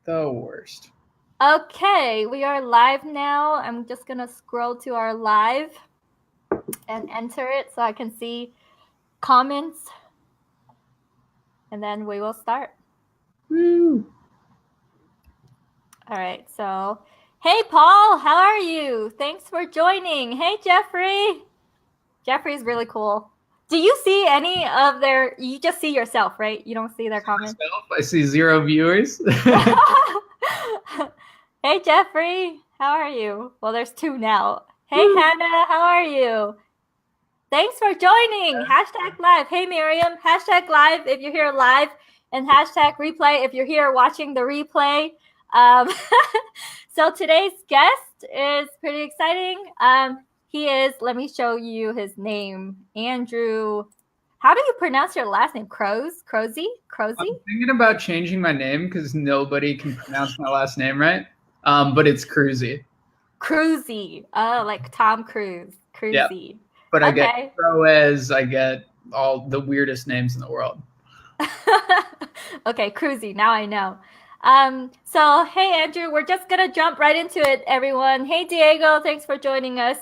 The worst. Okay, we are live now. I'm just gonna scroll to our live and enter it so I can see comments, and then we will start. Woo. All right, so hey, Paul, how are you? Thanks for joining. Hey, Jeffrey. Jeffrey's really cool. Do you see any of their, you just see yourself, right? You don't see their comments? I see 0 viewers. Hey, Jeffrey, how are you? Well, there's 2 now. Hey, Hannah, how are you? Thanks for joining. Hashtag live. Hey, Miriam. Hashtag live if you're here live, and hashtag replay if you're here watching the replay. Um, so today's guest is pretty exciting. He is, let me show you his name, Andrew. How do you pronounce your last name? Kroeze? I'm thinking about changing my name because nobody can pronounce my last name right. But it's Kroeze. Kroeze. Like Tom Cruise. Kroeze. Yeah. But I get Kroeze, I get all the weirdest names in the world. Okay, Kroeze, now I know. So hey, Andrew, we're just gonna jump right into it, everyone. Hey, Diego, thanks for joining us.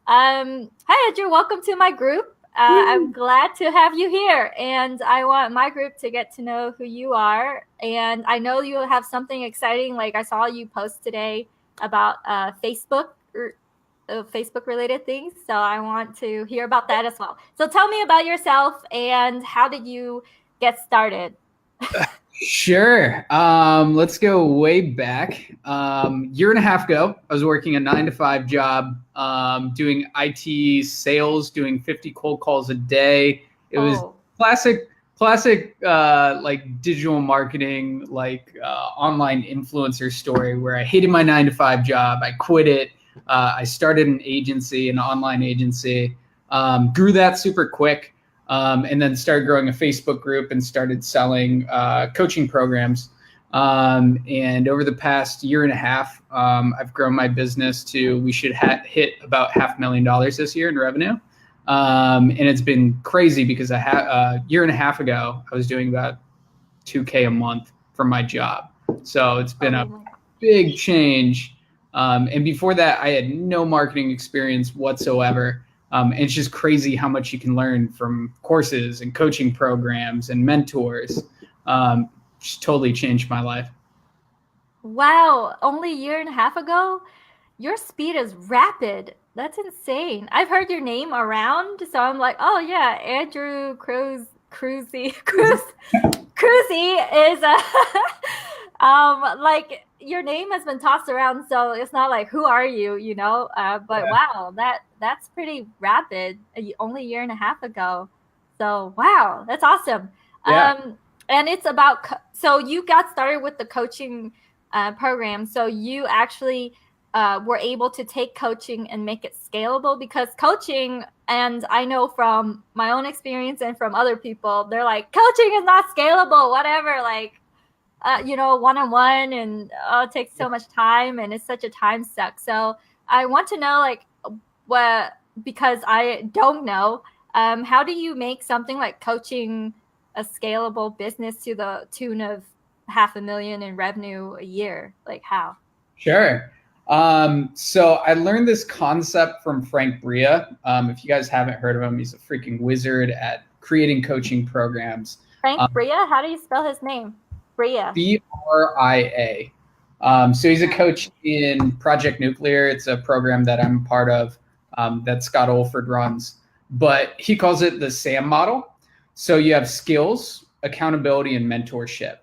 Hi, Andrew, welcome to my group. I'm glad to have you here, and I want my group to get to know who you are. And I know you have something exciting, like I saw you post today about Facebook related things. So I want to hear about that as well. So tell me about yourself and how did you get started? Sure. Let's go way back. Year and a half ago, I was working a 9-to-5 job, doing IT sales, doing 50 cold calls a day. It was classic, like digital marketing, like online influencer story where I hated my 9-to-5 job. I quit it. I started an agency, an online agency, grew that super quick. And then started growing a Facebook group and started selling coaching programs. And over the past year and a half, I've grown my business to, we should hit about $500,000 this year in revenue. And it's been crazy because a year and a half ago, I was doing about $2,000 a month from my job. So it's been a big change. And before that, I had no marketing experience whatsoever. And it's just crazy how much you can learn from courses and coaching programs and mentors. Just totally changed my life. Wow, only a year and a half ago? Your speed is rapid. That's insane. I've heard your name around, so I'm like, oh yeah, Andrew Kroeze is like your name has been tossed around, so it's not like who are you, you know? But wow, that's pretty rapid. Only a year and a half ago. So wow, that's awesome. Yeah. And it's about so you got started with the coaching program. So you actually were able to take coaching and make it scalable, because coaching, and I know from my own experience and from other people, they're like, coaching is not scalable, whatever, like, one-on-one, and it takes so much time and it's such a time suck. So I want to know, like, what, because I don't know, how do you make something like coaching a scalable business to the tune of $500,000 in revenue a year? Like, how? Sure. So I learned this concept from Frank Bria. If you guys haven't heard of him, he's a freaking wizard at creating coaching programs. Frank Bria? How do you spell his name? Bria. Bria. So he's a coach in Project Nuclear. It's a program that I'm part of, that Scott Olford runs. But he calls it the SAM model. So you have skills, accountability, and mentorship.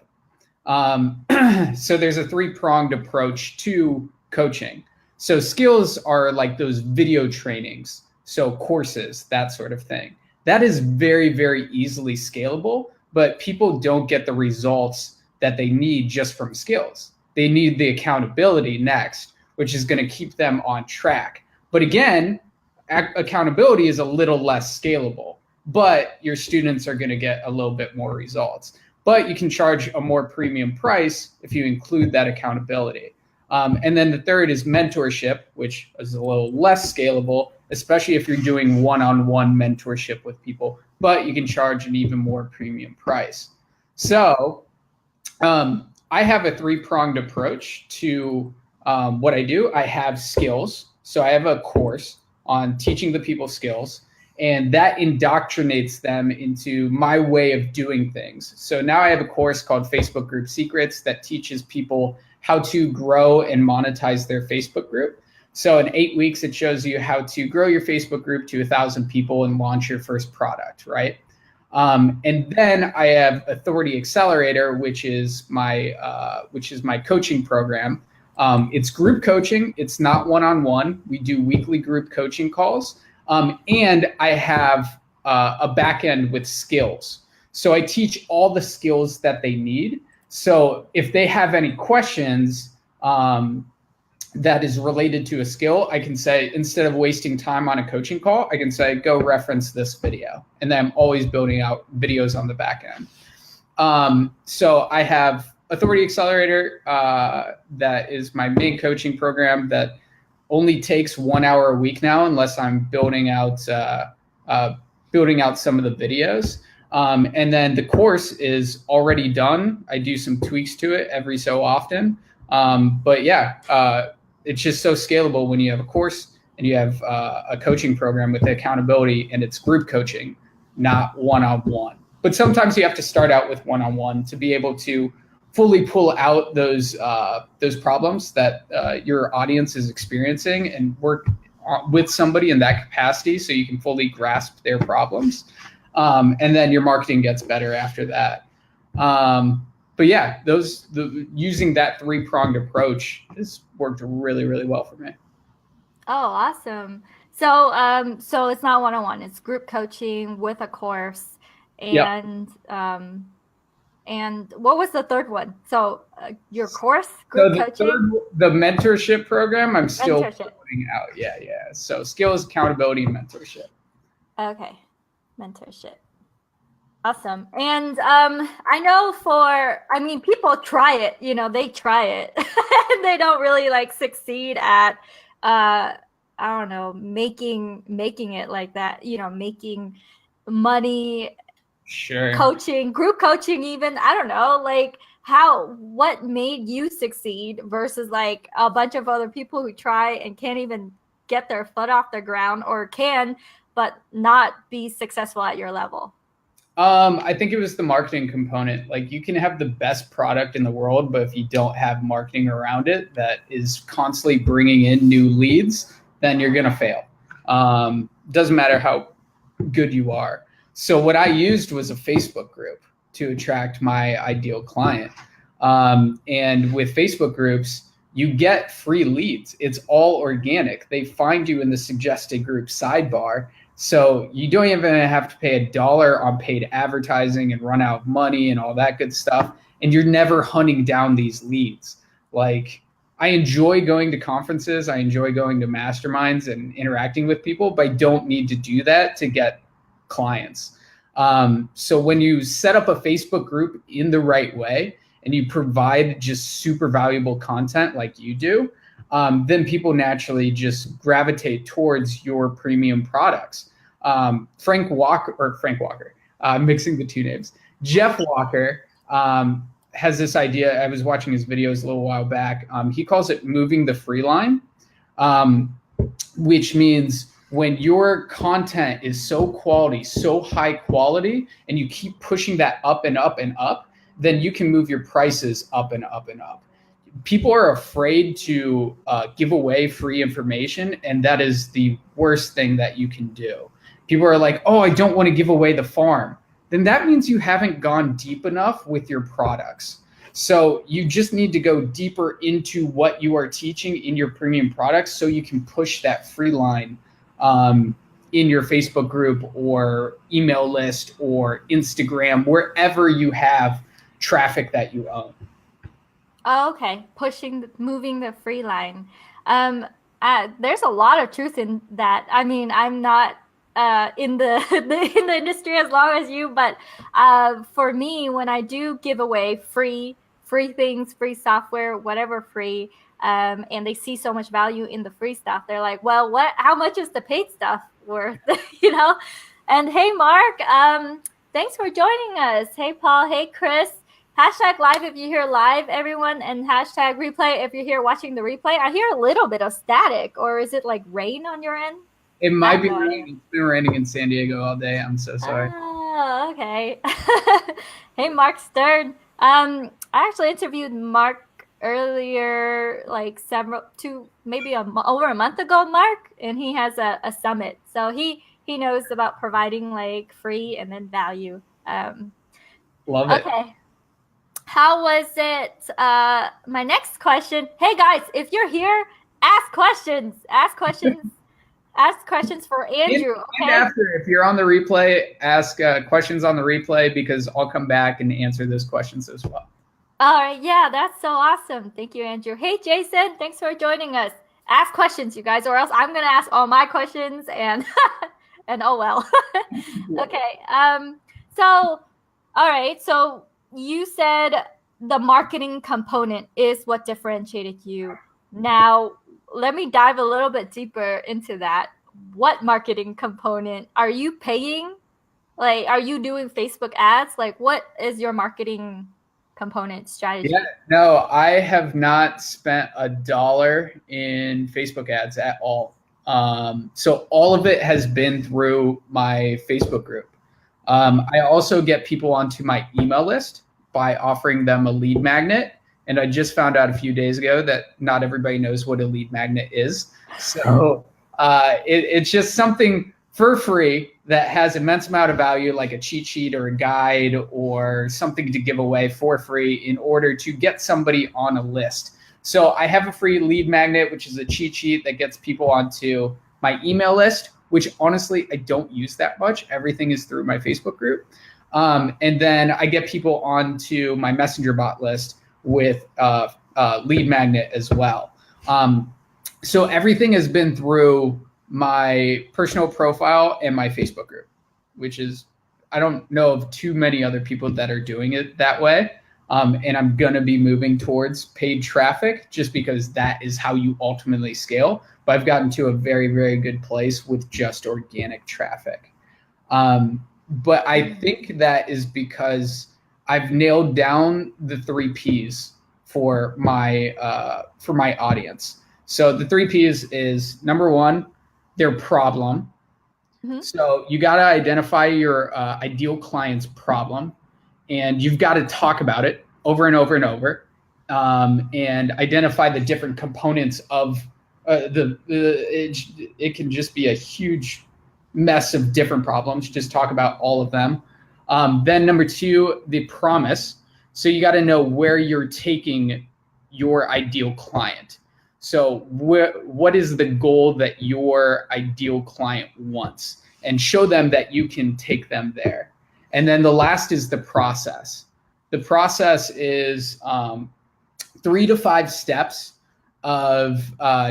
So there's a 3-pronged approach to coaching. So skills are like those video trainings, so courses, that sort of thing. That is very, very easily scalable, but people don't get the results that they need just from skills. They need the accountability next, which is going to keep them on track. But again, accountability is a little less scalable, but your students are going to get a little bit more results. But you can charge a more premium price if you include that accountability. And then the third is mentorship, which is a little less scalable, especially if you're doing one-on-one mentorship with people, but you can charge an even more premium price. So I have a three-pronged approach to what I do. I have skills. So I have a course on teaching the people skills, and that indoctrinates them into my way of doing things. So now I have a course called Facebook Group Secrets that teaches people how to grow and monetize their Facebook group. So in 8 weeks, it shows you how to grow your Facebook group to 1,000 people and launch your first product, right? And then I have Authority Accelerator, which is my coaching program. It's group coaching. It's not one-on-one. We do weekly group coaching calls. And I have a back end with skills. So I teach all the skills that they need. So if they have any questions, that is related to a skill, I can say, instead of wasting time on a coaching call, I can say, go reference this video. And then I'm always building out videos on the back end. So I have Authority Accelerator, that is my main coaching program that only takes 1 hour a week now, unless I'm building out some of the videos. And then the course is already done. I do some tweaks to it every so often. But yeah, it's just so scalable when you have a course and you have a coaching program with the accountability, and it's group coaching, not one-on-one. But sometimes you have to start out with one-on-one to be able to fully pull out those problems that your audience is experiencing and work with somebody in that capacity so you can fully grasp their problems. And then your marketing gets better after that. But yeah, using that three-pronged approach has worked really, really well for me. Oh, awesome. So so it's not one-on-one, it's group coaching with a course. And yep. And what was the third one? So your course, group coaching? The mentorship program, I'm still putting out. Yeah. So skills, accountability, and mentorship. Okay, mentorship. Awesome. And I know people try it, they try it and they don't really like succeed at, I don't know, making it like that, making money, sure, coaching, group coaching, even, I don't know, like what made you succeed versus like a bunch of other people who try and can't even get their foot off the ground, or can, but not be successful at your level? I think it was the marketing component. Like, you can have the best product in the world, but if you don't have marketing around it that is constantly bringing in new leads, then you're going to fail. Doesn't matter how good you are. So what I used was a Facebook group to attract my ideal client. And with Facebook groups, you get free leads. It's all organic. They find you in the suggested group sidebar. So you don't even have to pay $1 on paid advertising and run out of money and all that good stuff. And you're never hunting down these leads. Like, I enjoy going to conferences. I enjoy going to masterminds and interacting with people, but I don't need to do that to get clients. So when you set up a Facebook group in the right way and you provide just super valuable content like you do, then people naturally just gravitate towards your premium products. Frank Walker, mixing the two names. Jeff Walker has this idea. I was watching his videos a little while back. He calls it moving the free line, which means when your content is so quality, so high quality, and you keep pushing that up and up and up, then you can move your prices up and up and up. People are afraid to give away free information, and that is the worst thing that you can do. People are like, oh, I don't want to give away the farm. Then that means you haven't gone deep enough with your products. So you just need to go deeper into what you are teaching in your premium products so you can push that free line in your Facebook group or email list or Instagram, wherever you have traffic that you own. Oh, okay. Moving the free line. There's a lot of truth in that. I mean, I'm not in the in the industry as long as you, but for me, when I do give away free things, free software, whatever free, and they see so much value in the free stuff, they're like, well, how much is the paid stuff worth? And hey, Mark, thanks for joining us. Hey, Paul. Hey, Chris. Hashtag live if you hear live, everyone, and hashtag replay if you're here watching the replay. I hear a little bit of static, or is it like rain on your end? It might That be way. raining. It's been raining in San Diego all day. I'm so sorry. Oh, okay. Hey, Mark Stern. I actually interviewed Mark earlier, like maybe over a month ago, Mark, and he has a summit. So he knows about providing like free and then value. Love it. Okay. How was it? My next question. Hey guys, if you're here, ask questions. Ask questions. Ask questions for Andrew. And Okay. after, if you're on the replay, ask questions on the replay because I'll come back and answer those questions as well. All right. Yeah, that's so awesome. Thank you, Andrew. Hey, Jason. Thanks for joining us. Ask questions, you guys, or else I'm gonna ask all my questions and and oh well. Okay. So, all right. So you said the marketing component is what differentiated you. Now, let me dive a little bit deeper into that. What marketing component are you paying? Like, are you doing Facebook ads? Like, what is your marketing component strategy? Yeah, no, I have not spent $1 in Facebook ads at all. So all of it has been through my Facebook group. I also get people onto my email list by offering them a lead magnet. And I just found out a few days ago that not everybody knows what a lead magnet is. So it's just something for free that has immense amount of value, like a cheat sheet or a guide or something to give away for free in order to get somebody on a list. So I have a free lead magnet, which is a cheat sheet that gets people onto my email list, which honestly, I don't use that much. Everything is through my Facebook group. And then I get people onto my messenger bot list with lead magnet as well. So everything has been through my personal profile and my Facebook group, which is, I don't know of too many other people that are doing it that way. And I'm going to be moving towards paid traffic just because that is how you ultimately scale. But I've gotten to a very, very good place with just organic traffic. But I think that is because I've nailed down the 3 Ps for my audience. So the 3 Ps is number 1, their problem. Mm-hmm. So you got to identify your ideal client's problem, and you've got to talk about it over and over and over, and identify the different components of it can just be a huge mess of different problems. Just talk about all of them. Then number 2, the promise. So you got to know where you're taking your ideal client. So what is the goal that your ideal client wants, and show them that you can take them there. And then the last is the process. The process is 3 to 5 steps of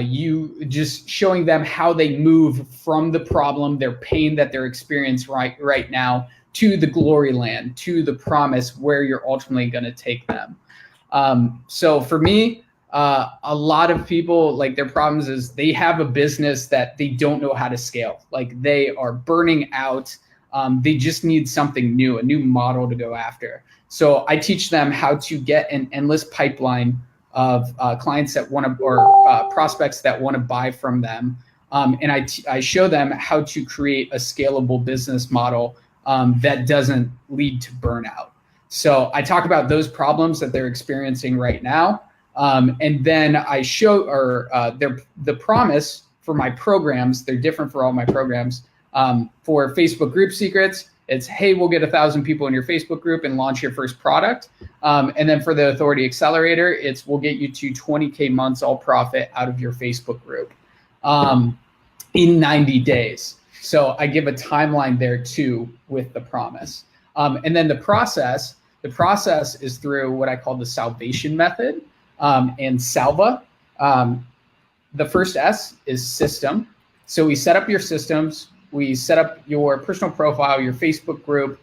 you just showing them how they move from the problem, their pain that they're experiencing right now, to the glory land, to the promise where you're ultimately going to take them. So for me, a lot of people, like, their problems is they have a business that they don't know how to scale. Like, they are burning out. They just need something new, a new model to go after. So I teach them how to get an endless pipeline of clients that want to, or prospects that want to buy from them. And I show them how to create a scalable business model that doesn't lead to burnout. So I talk about those problems that they're experiencing right now. And then I show, the promise for my programs. They're different for all my programs. For Facebook Group Secrets, it's, hey, we'll get 1,000 people in your Facebook group and launch your first product. And then for the Authority Accelerator, it's, we'll get you to 20K months all profit out of your Facebook group in 90 days. So I give a timeline there too with the promise. And then the process is through what I call the salvation method. And Salva. The first S is system. So we set up your systems. We set up your personal profile, your Facebook group,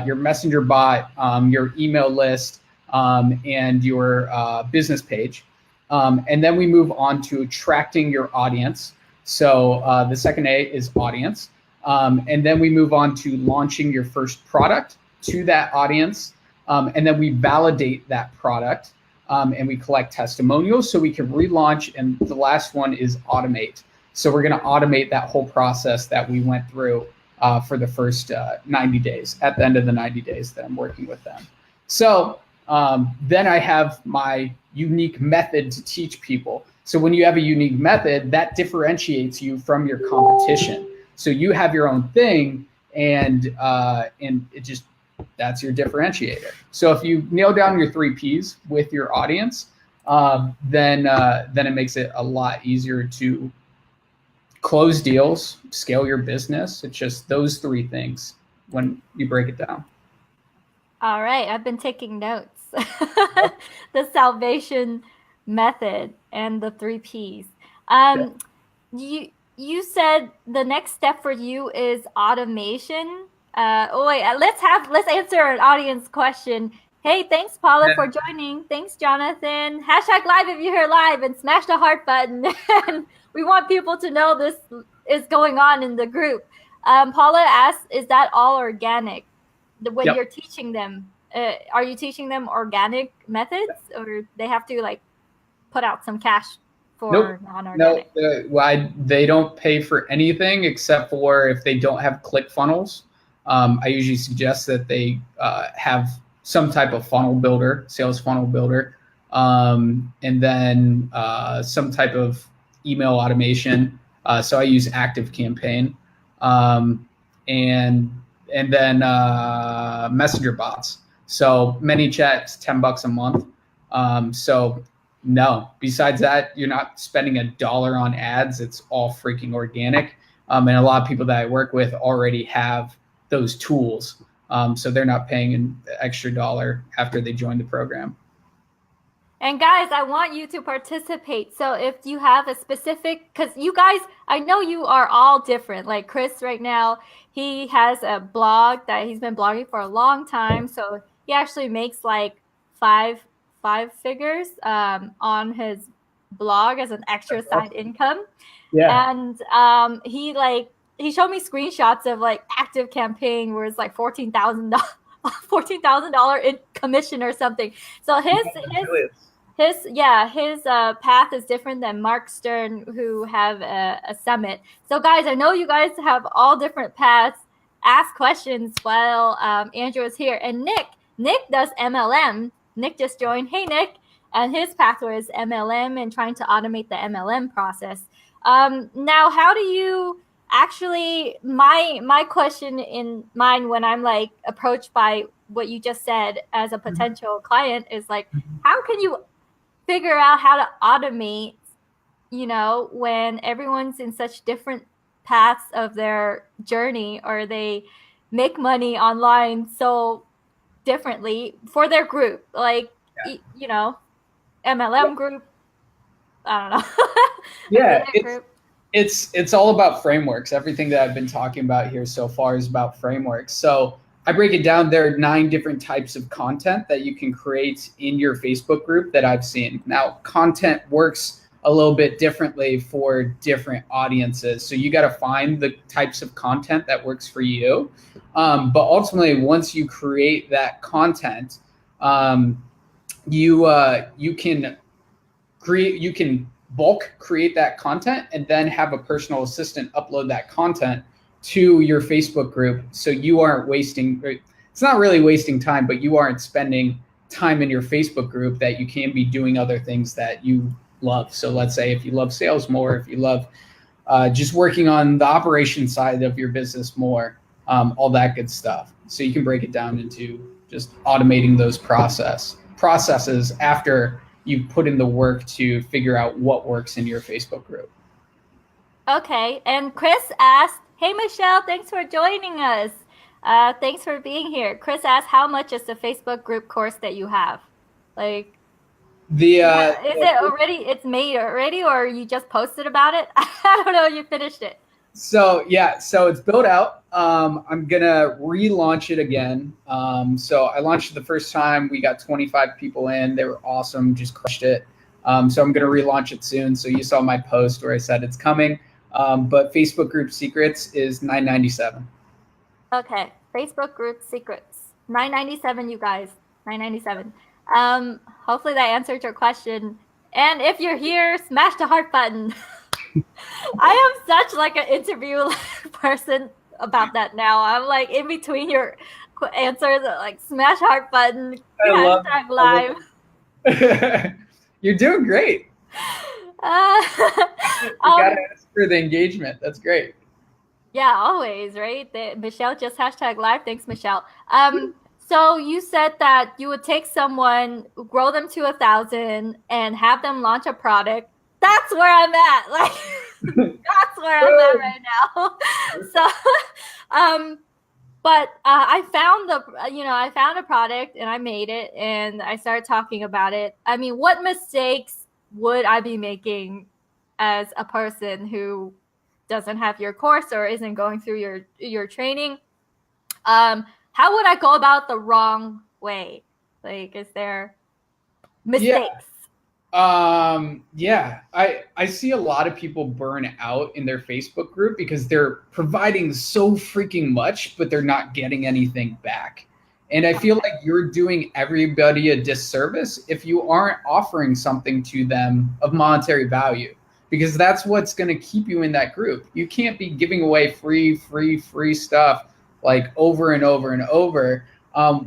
your messenger bot, your email list, and your business page. And then we move on to attracting your audience. So the second A is audience. And then we move on to launching your first product to that audience. And then we validate that product, and we collect testimonials so we can relaunch. And the last one is automate. So we're going to automate that whole process that we went through for the first 90 days, at the end of the 90 days that I'm working with them. So then I have my unique method to teach people. So when you have a unique method, that differentiates you from your competition. So you have your own thing, and it just, that's your differentiator. So if you nail down your 3 Ps with your audience, then it makes it a lot easier to close deals, scale your business. It's just those 3 things when you break it down. All right, I've been taking notes. The salvation method and the 3 Ps. You said the next step for you is automation. Let's answer an audience question. Hey, thanks Paula for joining. Thanks Jonathan. #live if you're here live, and smash the heart button. And we want people to know this is going on in the group. Paula asks, is that all organic? When you're teaching them, are you teaching them organic methods, or they have to like put out some cash for non-organic? No, they don't pay for anything except for if they don't have ClickFunnels. I usually suggest that they have some type of funnel builder, sales funnel builder, and then some type of email automation. So I use ActiveCampaign, and then messenger bots. So ManyChat's $10 a month. So no, besides that, you're not spending $1 on ads. It's all freaking organic. And a lot of people that I work with already have those tools. So they're not paying an extra $1 after they join the program. And guys, I want you to participate. So if you have a specific, because you guys, I know you are all different. Like Chris right now, he has a blog that he's been blogging for a long time. So he actually makes like five figures on his blog as an extra side income. Yeah. And he showed me screenshots of like ActiveCampaign where it's like $14,000 in commission or something. So his path is different than Mark Stern, who have a summit. So guys, I know you guys have all different paths. Ask questions while Andrew is here. And Nick does MLM. Nick just joined. Hey Nick. And his pathway is MLM and trying to automate the MLM process. Now, how do you actually, my question in mind when I'm like approached by what you just said as a potential client is like, how can you figure out how to automate, when everyone's in such different paths of their journey, or they make money online so differently for their group, like, MLM group, I don't know. Yeah, it's all about frameworks. Everything that I've been talking about here so far is about frameworks. So I break it down. There are 9 different types of content that you can create in your Facebook group that I've seen. Now, content works a little bit differently for different audiences. So you got to find the types of content that works for you. But ultimately, once you create that content, you can bulk create that content and then have a personal assistant upload that content to your Facebook group. So you aren't wasting, it's not really wasting time, but you aren't spending time in your Facebook group that you can be doing other things that you love. So let's say if you love sales more, if you love just working on the operation side of your business more, all that good stuff. So you can break it down into just automating those processes after you put in the work to figure out what works in your Facebook group. Okay. And Chris asked, hey, Michelle, thanks for joining us. Thanks for being here. Chris asked, how much is the Facebook group course that you have? Like, is it already, it's made already, or you just posted about it? I don't know, you finished it. So it's built out. I'm gonna relaunch it again. So I launched it the first time. We got 25 people in. They were awesome, just crushed it. So I'm gonna relaunch it soon. So you saw my post where I said it's coming. But Facebook group secrets is $9.97. Okay, Facebook group secrets, $9.97, you guys. $9.97. Hopefully that answered your question. And if you're here, smash the heart button. I am such like an interview person about that now. I'm like in between your answers, like smash heart button, I love hashtag live. it. You're doing great. You gotta ask for the engagement. That's great. Yeah, always, right? Michelle just hashtag live. Thanks, Michelle. So you said that you would take someone, grow them to 1,000, and have them launch a product. That's where I'm at. Like, that's where I'm at right now. So, but I found I found a product and I made it and I started talking about it. I mean, what mistakes would I be making as a person who doesn't have your course or isn't going through your training? How would I go about the wrong way? Like, is there mistakes? Yeah. I see a lot of people burn out in their Facebook group because they're providing so freaking much, but they're not getting anything back. And I feel like you're doing everybody a disservice if you aren't offering something to them of monetary value, because that's what's going to keep you in that group. You can't be giving away free stuff like over and over and over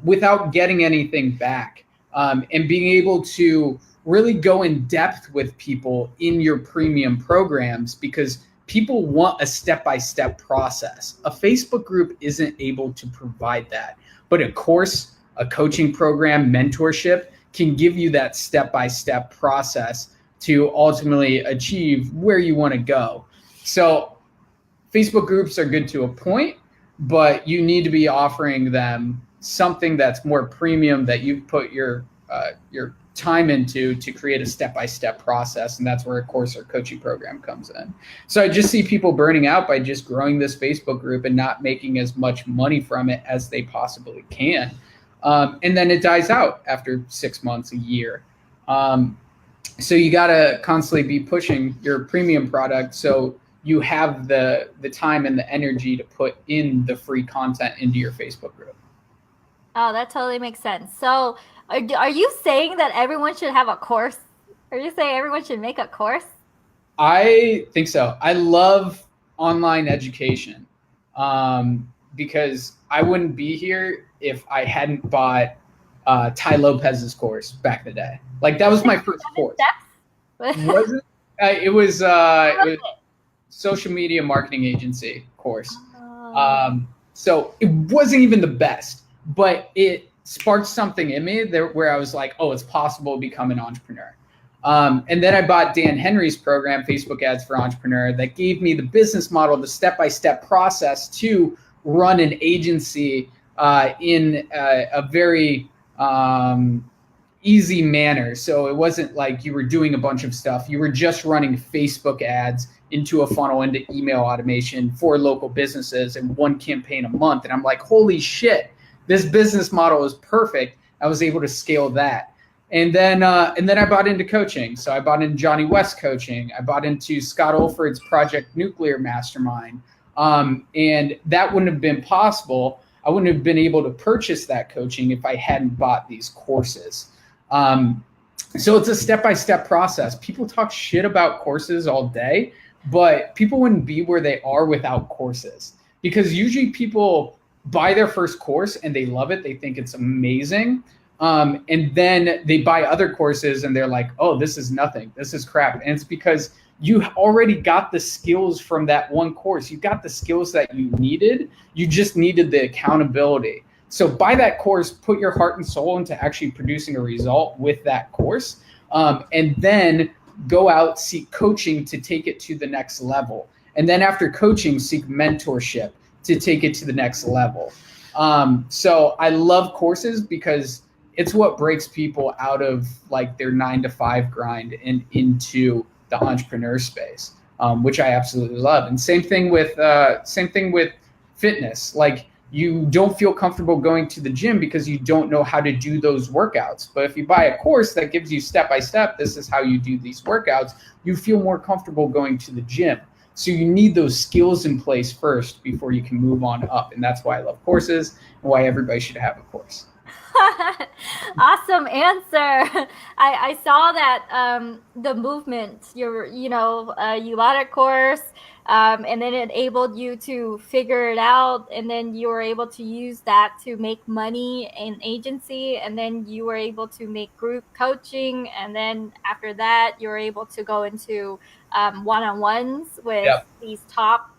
without getting anything back, and being able to really go in depth with people in your premium programs, because people want a step-by-step process. A Facebook group isn't able to provide that, but a course, a coaching program, mentorship can give you that step-by-step process to ultimately achieve where you want to go. So Facebook groups are good to a point, but you need to be offering them something that's more premium, that you've put your time into to create a step-by-step process. And that's where a course or coaching program comes in. So I just see people burning out by just growing this Facebook group and not making as much money from it as they possibly can. And then it dies out after 6 months, a year. So you got to constantly be pushing your premium product so you have the time and the energy to put in the free content into your Facebook group. Oh, that totally makes sense. So are you saying that everyone should have a course? Are you saying everyone should make a course? I think so. I love online education because I wouldn't be here if I hadn't bought Tai Lopez's course back in the day. Like, that was my first course. Was it? It was social media marketing agency course. So it wasn't even the best, but it sparked something in me there where I was like, oh, it's possible to become an entrepreneur. And then I bought Dan Henry's program, Facebook Ads for Entrepreneur, that gave me the business model, the step-by-step process to run an agency in a very easy manner. So it wasn't like you were doing a bunch of stuff. You were just running Facebook ads into a funnel, into email automation for local businesses, and one campaign a month. And I'm like, holy shit, this business model is perfect. I was able to scale that. And then I bought into coaching. So I bought into Johnny West coaching. I bought into Scott Olford's Project Nuclear Mastermind. And that wouldn't have been possible. I wouldn't have been able to purchase that coaching if I hadn't bought these courses. So it's a step-by-step process. People talk shit about courses all day, but people wouldn't be where they are without courses, because usually people buy their first course and they love it. They think it's amazing. And then they buy other courses and they're like, oh, this is nothing. This is crap. And it's because you already got the skills from that one course. You got the skills that you needed. You just needed the accountability. So buy that course, put your heart and soul into actually producing a result with that course, and then go out, seek coaching to take it to the next level. And then after coaching, seek mentorship to take it to the next level. So I love courses because it's what breaks people out of like their 9-to-5 grind and into the entrepreneur space, which I absolutely love. And same thing with fitness. Like, you don't feel comfortable going to the gym because you don't know how to do those workouts. But if you buy a course that gives you step-by-step, this is how you do these workouts, you feel more comfortable going to the gym. So you need those skills in place first before you can move on up. And that's why I love courses and why everybody should have a course. Awesome answer. I saw that the movement, you bought a course, and then it enabled you to figure it out, and then you were able to use that to make money in agency, and then you were able to make group coaching, and then after that, you were able to go into one-on-ones with Yep. these top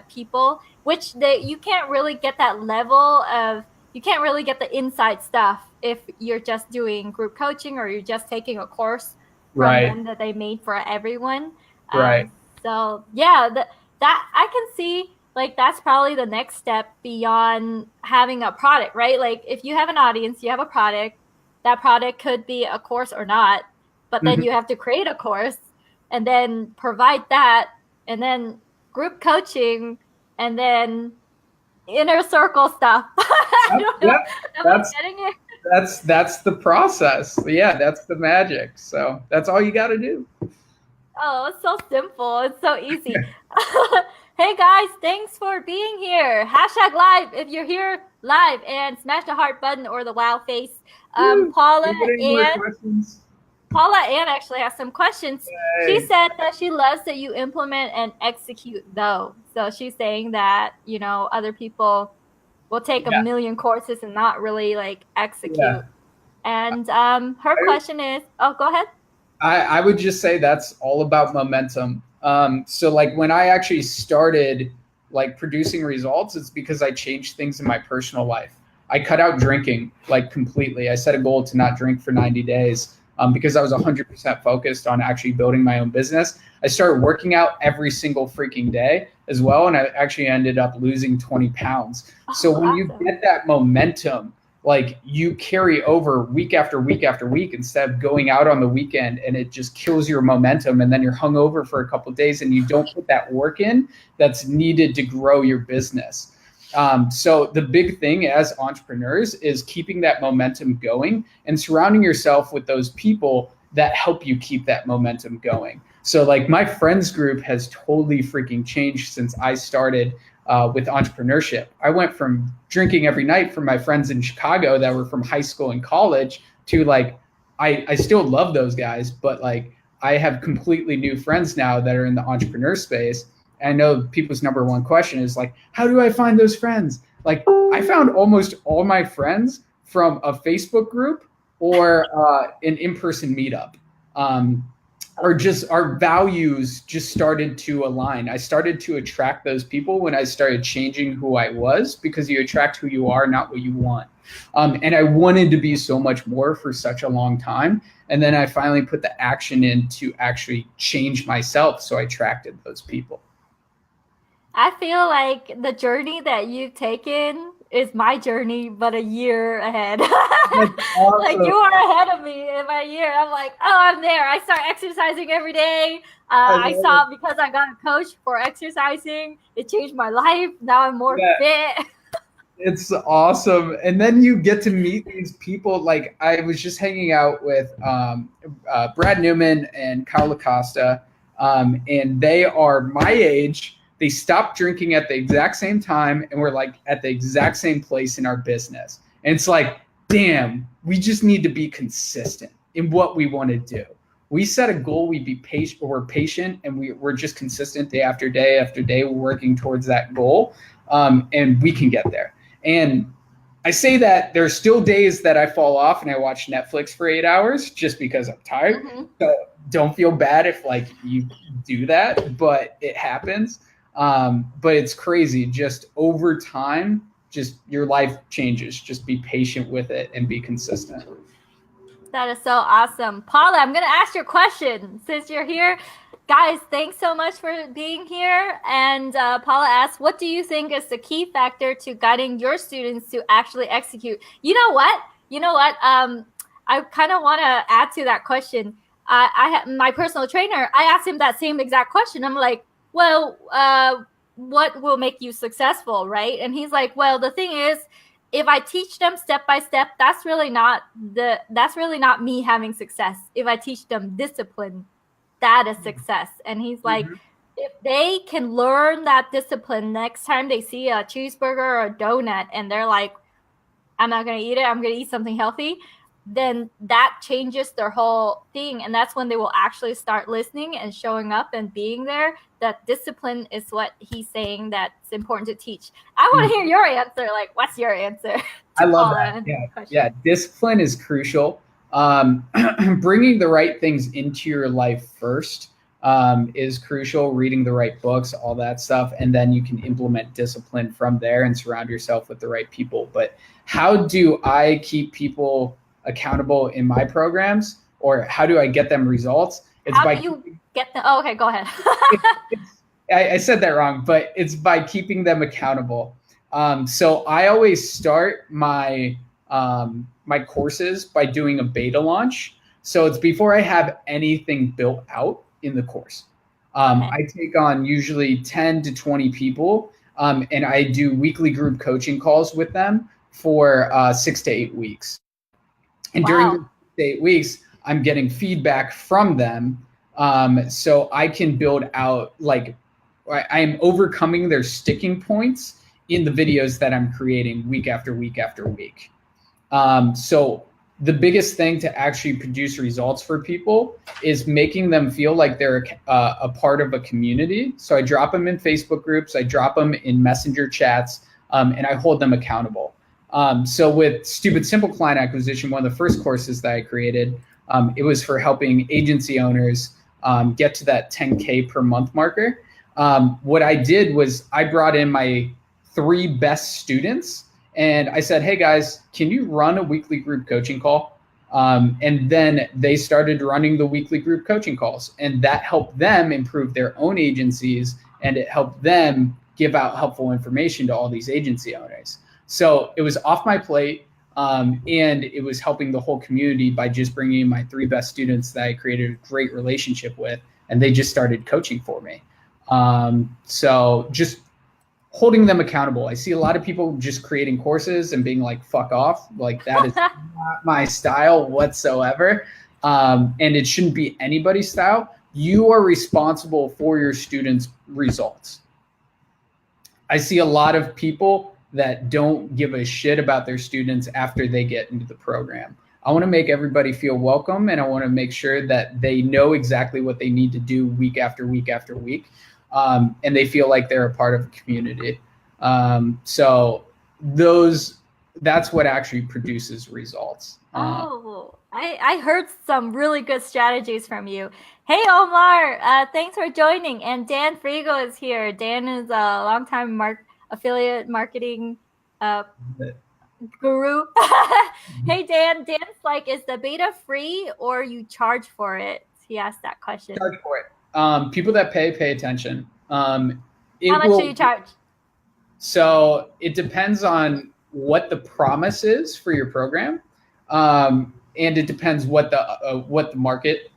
people, which you can't really get that level of you can't really get the inside stuff if you're just doing group coaching or you're just taking a course from Right. them that they made for everyone. Right. So yeah, that I can see like that's probably the next step beyond having a product, right? Like if you have an audience, you have a product, that product could be a course or not, but then Mhm. you have to create a course and then provide that and then group coaching and then inner circle stuff. I Yep. don't know. Yep. Am I That's getting it? that's the process. Yeah, that's the magic. So that's all you got to do. Oh, it's so simple. It's so easy. Hey guys, thanks for being here. Hashtag live if you're here live and smash the heart button or the wow face. Woo. Paula Anybody any more and questions? Paula Ann actually has some questions. She Hey. said that she loves that you implement and execute though. So she's saying that, other people will take a Yeah. million courses and not really like execute. Yeah. And her I, question is, oh, go ahead. I would just say that's all about momentum. So like when I actually started like producing results, it's because I changed things in my personal life. I cut out drinking like completely. I set a goal to not drink for 90 days because I was 100% focused on actually building my own business. I started working out every single freaking day as well. And I actually ended up losing 20 pounds. So Oh, when you awesome. get that momentum, like you carry over week after week after week instead of going out on the weekend and it just kills your momentum and then you're hungover for a couple of days and you don't put that work in that's needed to grow your business. So the big thing as entrepreneurs is keeping that momentum going and surrounding yourself with those people that help you keep that momentum going. So like my friends group has totally freaking changed since I started with entrepreneurship. I went from drinking every night from my friends in Chicago that were from high school and college to like, I still love those guys, but like I have completely new friends now that are in the entrepreneur space. And I know people's number one question is like, how do I find those friends? Like I found almost all my friends from a Facebook group or an in-person meetup. Or just our values just started to align. I started to attract those people when I started changing who I was because you attract who you are, not what you want. And I wanted to be so much more for such a long time. And then I finally put the action in to actually change myself. So I attracted those people. I feel like the journey that you've taken is my journey, but a year ahead. That's Like you awesome. are ahead of me in my year. I'm like, oh, I'm there. I start exercising every day. I I love it. saw because I got a coach for exercising, it changed my life. Now I'm more Yeah. fit. It's awesome. And then you get to meet these people. Like I was just hanging out with Brad Newman and Kyle Acosta, and they are my age. They stopped drinking at the exact same time and we're like at the exact same place in our business. And it's like, damn, we just need to be consistent in what we want to do. We set a goal, we be patient, we're patient, and we're just consistent day after day after day. We're working towards that goal, and we can get there. And I say that there's still days that I fall off and I watch Netflix for 8 hours just because I'm tired. Mhm. So don't feel bad if like you do that, but it happens. But it's crazy. Just over time, just your life changes. Just be patient with it and be consistent. That is so awesome. Paula, I'm going to ask your question since you're here. Guys, thanks so much for being here. And Paula asks, what do you think is the key factor to guiding your students to actually execute? You know what? You know what? I kind of want to add to that question. My personal trainer, I asked him that same exact question. I'm like, well, what will make you successful, right? And he's like, well, the thing is, if I teach them step by step, that's really not me having success. If I teach them discipline, that is success. And he's like, Mm-hmm. if they can learn that discipline next time they see a cheeseburger or a donut and they're like, I'm not going to eat it, I'm going to eat something healthy, then that changes their whole thing. And that's when they will actually start listening and showing up and being there. That discipline is what he's saying that's important to teach. I want to hear your answer. Like, what's your answer I to love Paula? that. Yeah, yeah. Discipline is crucial. Bringing the right things into your life first is crucial. Reading the right books, all that stuff, and then you can implement discipline from there and surround yourself with the right people. But how do I keep people accountable in my programs, or how do I get them results? It's how do you get them? Oh, okay, go ahead. I said that wrong, but it's by keeping them accountable. So I always start my my courses by doing a beta launch. So it's before I have anything built out in the course. Okay. I take on usually 10 to 20 people, and I do weekly group coaching calls with them for 6 to 8 weeks. And during Wow. the 8 weeks, I'm getting feedback from them, so I can build out, like, I am overcoming their sticking points in the videos that I'm creating week after week after week. So the biggest thing to actually produce results for people is making them feel like they're a part of a community. So I drop them in Facebook groups, I drop them in messenger chats, and I hold them accountable. So with Stupid Simple Client Acquisition, one of the first courses that I created, it was for helping agency owners get to that 10K per month marker. What I did was I brought in my 3 best students and I said, hey guys, can you run a weekly group coaching call? And then they started running the weekly group coaching calls, and that helped them improve their own agencies, and it helped them give out helpful information to all these agency owners. So it was off my plate, and it was helping the whole community by just bringing in my 3 best students that I created a great relationship with, and they just started coaching for me. So just holding them accountable. I see a lot of people just creating courses and being like, fuck off. Like, that is not my style whatsoever. And it shouldn't be anybody's style. You are responsible for your students' results. I see a lot of people that don't give a shit about their students after they get into the program. I want to make everybody feel welcome, and I want to make sure that they know exactly what they need to do week after week after week. And they feel like they're a part of a community. So that's what actually produces results. I heard some really good strategies from you. Hey, Omar, thanks for joining. And Dan Frigo is here. Dan is a longtime affiliate marketing guru. Hey, Dan. Dan's like, is the beta free or you charge for it? He asked that question. Charge for it. People that pay attention. How much do you charge? So it depends on what the promise is for your program, and it depends what the market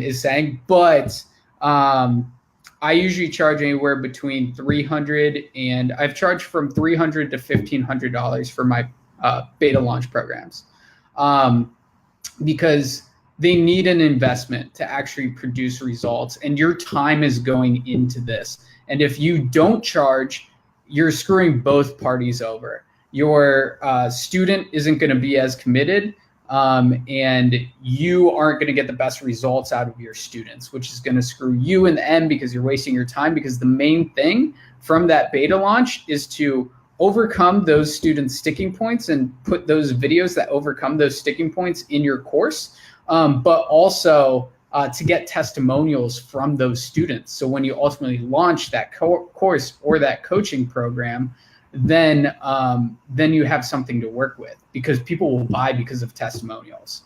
is saying. But I usually charge anywhere between $300 and I've charged from $300 to $1,500 for my beta launch programs, because they need an investment to actually produce results, and your time is going into this. And if you don't charge, you're screwing both parties over. Your student isn't going to be as committed, and you aren't going to get the best results out of your students, which is going to screw you in the end because you're wasting your time. Because the main thing from that beta launch is to overcome those students' sticking points and put those videos that overcome those sticking points in your course. But also to get testimonials from those students. So when you ultimately launch that course or that coaching program, then you have something to work with, because people will buy because of testimonials.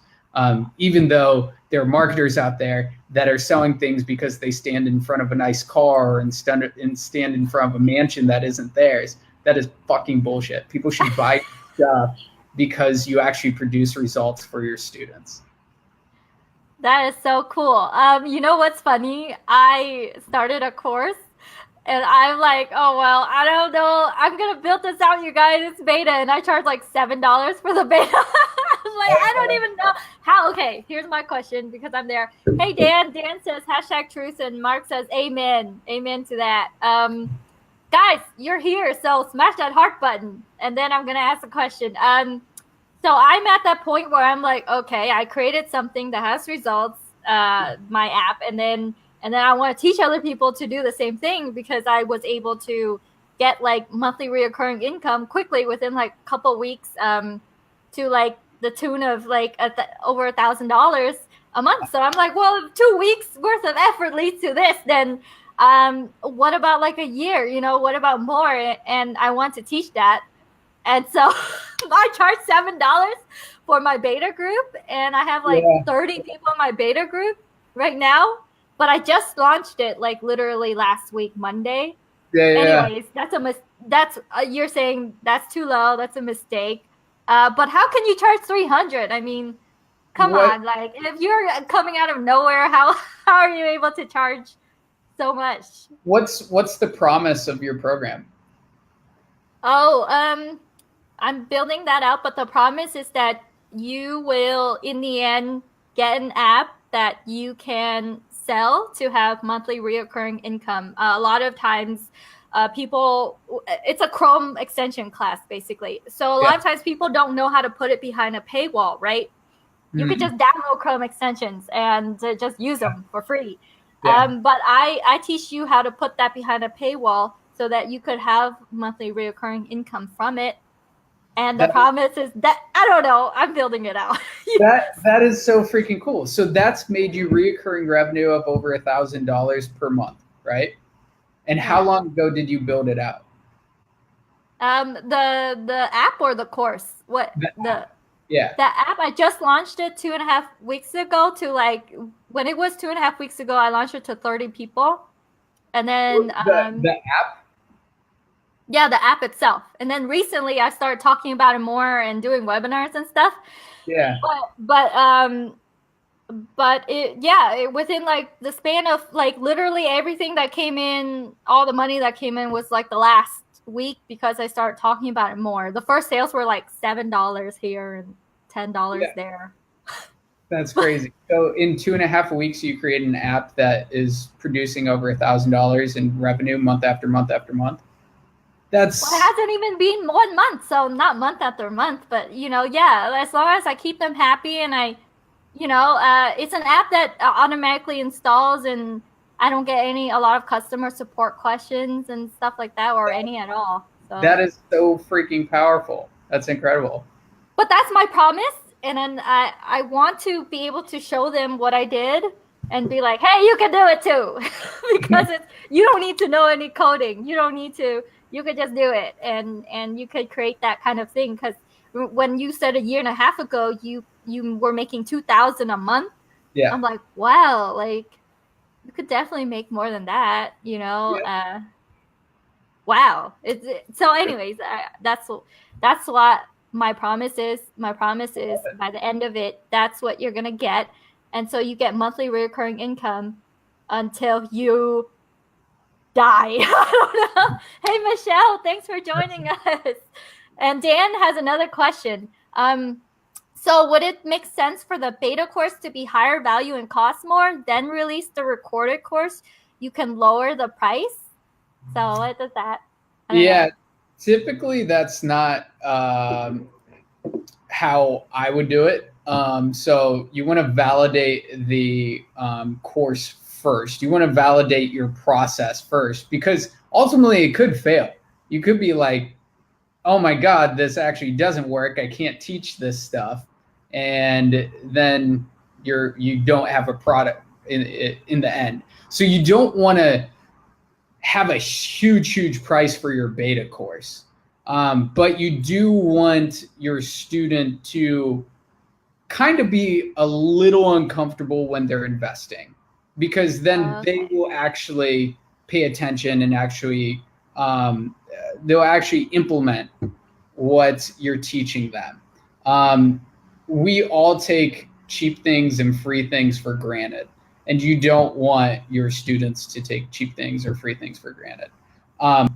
Even though there are marketers out there that are selling things because they stand in front of a nice car and stand in front of a mansion that isn't theirs, that is fucking bullshit. People should buy stuff because you actually produce results for your students. That is so cool. You know what's funny? I started a course and I'm like, oh, well, I don't know. I'm going to build this out, you guys. It's beta. And I charge like $7 for the beta. Like, I don't even know how. Okay, here's my question because I'm there. Hey, Dan. Dan says #Kroeze, and Mark says amen. Amen to that. guys, you're here, so smash that heart button. And then I'm gonna ask a question. So I'm at that point where I'm like, okay, I created something that has results, my app, and then I want to teach other people to do the same thing because I was able to get like monthly reoccurring income quickly within like a couple weeks, to like the tune of like over $1,000 a month. So I'm like, well, if 2 weeks worth of effort leads to this, then what about like a year? You know, what about more? And I want to teach that. And so I charge $7 for my beta group, and I have like 30 people in my beta group right now. But I just launched it like literally last week, Monday. Anyways, that's you're saying that's too low. That's a mistake. But how can you charge 300? I mean, come on, like if you're coming out of nowhere, how are you able to charge so much? What's the promise of your program? Oh, I'm building that out, but the promise is that you will, in the end, get an app that you can sell to have monthly reoccurring income. A lot of times, people, it's a Chrome extension class, basically. So a lot of times people don't know how to put it behind a paywall, right? You could just download Chrome extensions and just use them for free. But I teach you how to put that behind a paywall so that you could have monthly reoccurring income from it. And the promise is that, I don't know, I'm building it out. That is so freaking cool. So that's made you reoccurring revenue of over $1,000 per month, right? And how long ago did you build it out? The app or the course? The app, I just launched it 2.5 weeks ago to like, when it was 2.5 weeks ago, I launched it to 30 people. And then the app? Yeah, the app itself. And then recently I started talking about it more and doing webinars and stuff. Yeah. But within like the span of like literally everything that came in, all the money that came in was like the last week because I started talking about it more. The first sales were like $7 here and $10 there. That's crazy. So in 2.5 weeks, you create an app that is producing over $1,000 in revenue month after month after month. Well, it hasn't even been 1 month, so not month after month, but as long as I keep them happy and it's an app that automatically installs and I don't get a lot of customer support questions and stuff like that, or any at all. So. That is so freaking powerful. That's incredible. But that's my promise, and then I want to be able to show them what I did and be like, hey, you can do it too, because you don't need to know any coding. You don't need to. You could just do it, and you could create that kind of thing. Because when you said 1.5 years ago, you were making $2,000 a month. Yeah, I'm like, wow, like you could definitely make more than that. Wow. So, anyways, that's what my promise is. My promise is by the end of it, that's what you're gonna get, and so you get monthly recurring income until you die. I don't know. Hey, Michelle, thanks for joining us. And Dan has another question. So would it make sense for the beta course to be higher value and cost more, then release the recorded course? You can lower the price. So what does that? Yeah, typically that's not how I would do it. So you want to validate the course first. You want to validate your process first, because ultimately it could fail. You could be like, oh my God, this actually doesn't work. I can't teach this stuff. And then you don't have a product in the end. So you don't want to have a huge price for your beta course. But you do want your student to kind of be a little uncomfortable when they're investing, because then they will actually pay attention and actually they'll actually implement what you're teaching them. We all take cheap things and free things for granted, and you don't want your students to take cheap things or free things for granted.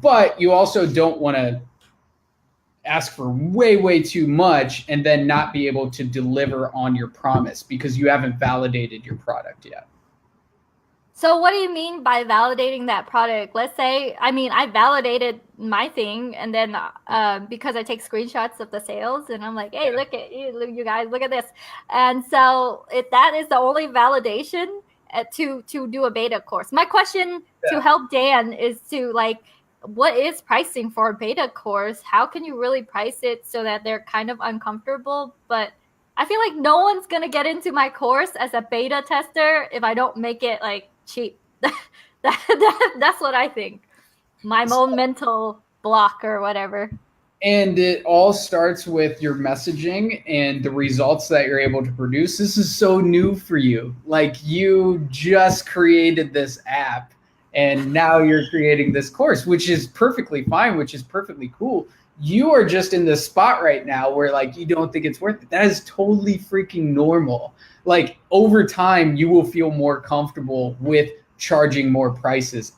But you also don't want to ask for way too much and then not be able to deliver on your promise because you haven't validated your product yet. So what do you mean by validating that product? Let's say, I mean, I validated my thing, and then because I take screenshots of the sales, and I'm like, hey, look at you guys, look at this. And so if that is the only validation to do a beta course. My question to Yeah. help Dan is to like, what is pricing for a beta course? How can you really price it so that they're kind of uncomfortable, but I feel like no one's gonna get into my course as a beta tester if I don't make it like cheap. That's what I think. My own mental block or whatever. And it all starts with your messaging and the results that you're able to produce. This is so new for you. Like you just created this app and now you're creating this course, which is perfectly fine, which is perfectly cool. You are just in this spot right now where like you don't think it's worth it. That is totally freaking normal. Like over time, you will feel more comfortable with charging more prices.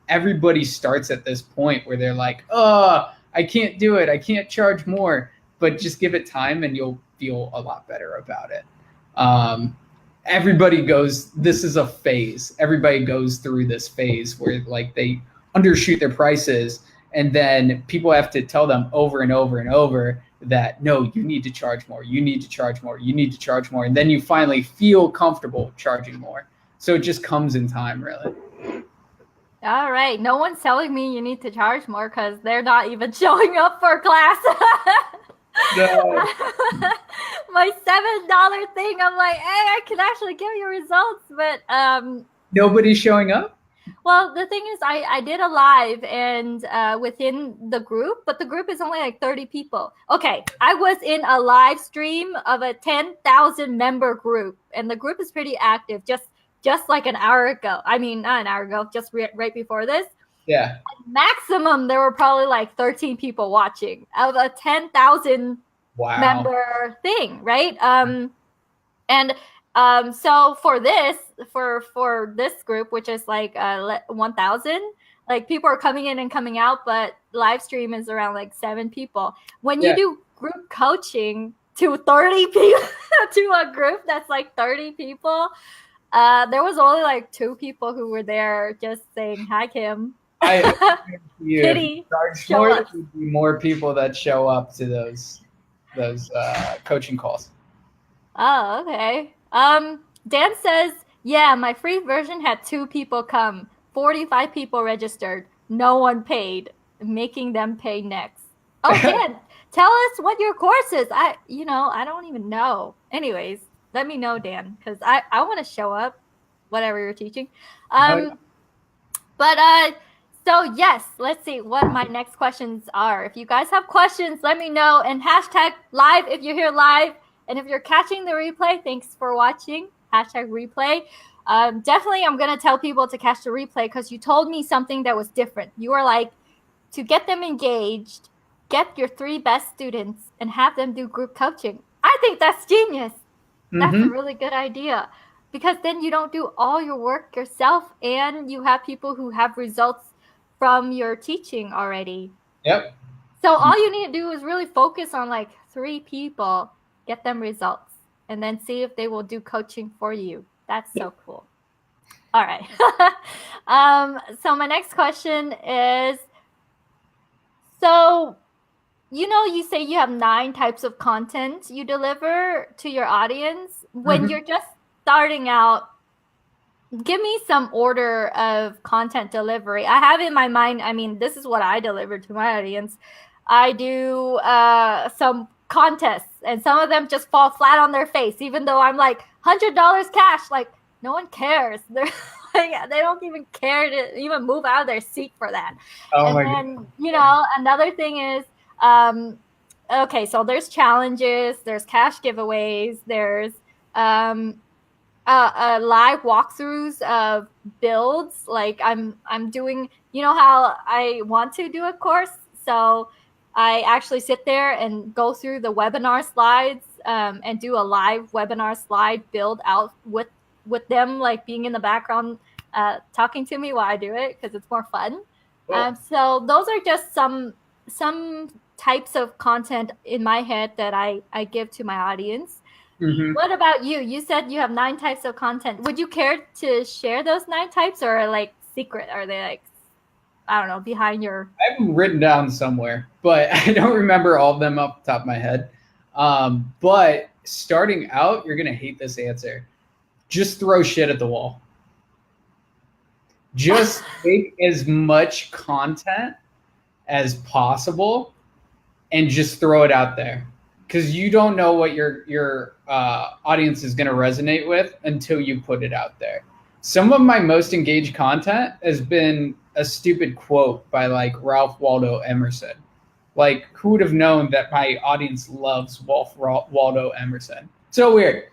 Everybody starts at this point where they're like, oh, I can't do it. I can't charge more, but just give it time and you'll feel a lot better about it. Um, Everybody goes, this is a phase. Everybody goes through this phase where like they undershoot their prices and then people have to tell them over and over and over that no, you need to charge more. You need to charge more. You need to charge more. And then you finally feel comfortable charging more. So it just comes in time, really. All right. No one's telling me you need to charge more because they're not even showing up for class. No. My $7 thing, I'm like, hey, I can actually give you results, but Nobody's showing up? well, the thing is, I did a live and within the group, but the group is only like 30 people. Okay, I was in a live stream of a 10,000 member group, and the group is pretty active. Just like an hour ago. I mean, not an hour ago, just right before this. Yeah. Maximum, there were probably like 13 people watching out of a 10,000 Wow. member thing, right? And so for this group, which is like 1,000, like people are coming in and coming out, but live stream is around like 7 people. When you Yeah. do group coaching to 30 people to a group that's like 30 people, there was only like 2 people who were there just saying hi, Kim. I you if you Kitty, charge show more, there us. would be more people that show up to those coaching calls. Oh, okay. Dan says, yeah, my free version had 2 people come, 45 people registered, no one paid, making them pay next. Oh, Dan, tell us what your course is. I don't even know. Anyways, let me know, Dan, because I want to show up, whatever you're teaching. No, But so yes, let's see what my next questions are. If you guys have questions, let me know, and hashtag live if you're here live, and if you're catching the replay, thanks for watching. Hashtag replay. Definitely, I'm gonna tell people to catch the replay because you told me something that was different. You were like, to get them engaged, get your 3 best students and have them do group coaching. I think that's genius. That's a Mm-hmm. really good idea because then you don't do all your work yourself and you have people who have results from your teaching already. Yep. So all you need to do is really focus on like 3 people, get them results, and then see if they will do coaching for you. That's so cool. All right. So my next question is, so you say you have 9 types of content you deliver to your audience. When Mm-hmm. you're just starting out, give me some order of content delivery. I have in my mind, I mean, this is what I deliver to my audience. I do some contests, and some of them just fall flat on their face, even though I'm like, $100 cash. Like, no one cares. They're like, they don't even care to even move out of their seat for that. Oh And my god. then, another thing is, okay, so there's challenges, there's cash giveaways, there's um, live walkthroughs of builds. Like I'm doing, how I want to do a course, so I actually sit there and go through the webinar slides and do a live webinar slide build out with them, like being in the background talking to me while I do it because it's more fun. Cool. So those are just some types of content in my head that I give to my audience. Hmm. What about you? You said you have 9 types of content. Would you care to share those 9 types, or like secret? Are they like, I don't know, behind your? I have them written down somewhere, but I don't remember all of them off the top of my head. But starting out, you're gonna hate this answer. Just throw shit at the wall. Just make as much content as possible and just throw it out there, because you don't know what your audience is going to resonate with until you put it out there. Some of my most engaged content has been a stupid quote by like Ralph Waldo Emerson. Like, who would have known that my audience loves Waldo Emerson? So weird.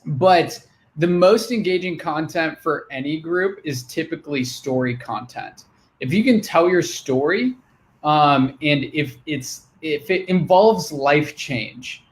But the most engaging content for any group is typically story content. If you can tell your story, and if it involves life change,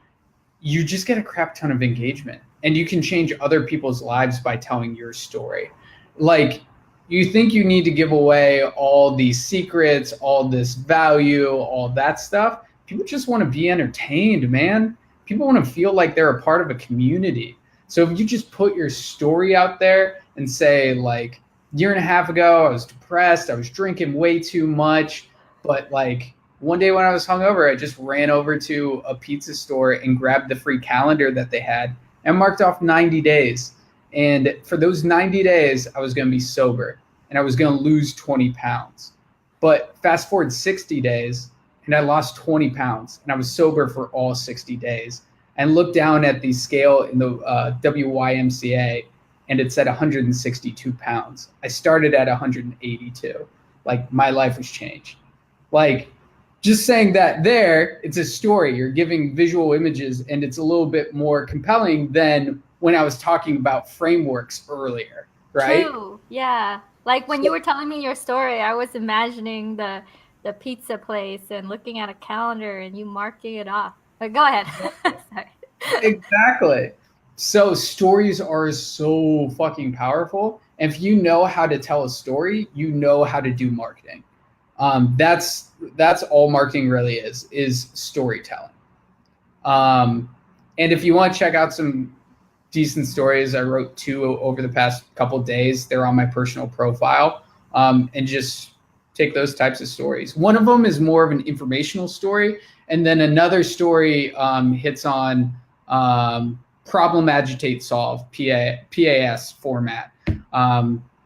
you just get a crap ton of engagement, and you can change other people's lives by telling your story. Like, you think you need to give away all these secrets, all this value, all that stuff. People just want to be entertained, man. People want to feel like they're a part of a community. So if you just put your story out there and say, like, a year and a half ago, I was depressed, I was drinking way too much, but like one day when I was hungover, I just ran over to a pizza store and grabbed the free calendar that they had and marked off 90 days. And for those 90 days, I was going to be sober and I was going to lose 20 pounds. But fast forward 60 days and I lost 20 pounds and I was sober for all 60 days. And looked down at the scale in the WYMCA and it said 162 pounds. I started at 182. Like, my life was changed. Like, just saying that there, it's a story. You're giving visual images and it's a little bit more compelling than when I was talking about frameworks earlier, right? True. Yeah. Like when you were telling me your story, I was imagining the pizza place and looking at a calendar and you marking it off. But go ahead. Sorry. Exactly. So stories are so fucking powerful. And if you know how to tell a story, you know how to do marketing. That's all marketing really is storytelling. And if you want to check out some decent stories, I wrote 2 over the past couple of days. They're on my personal profile, and just take those types of stories. One of them is more of an informational story, and then another story hits on problem, agitate, solve, PAS format.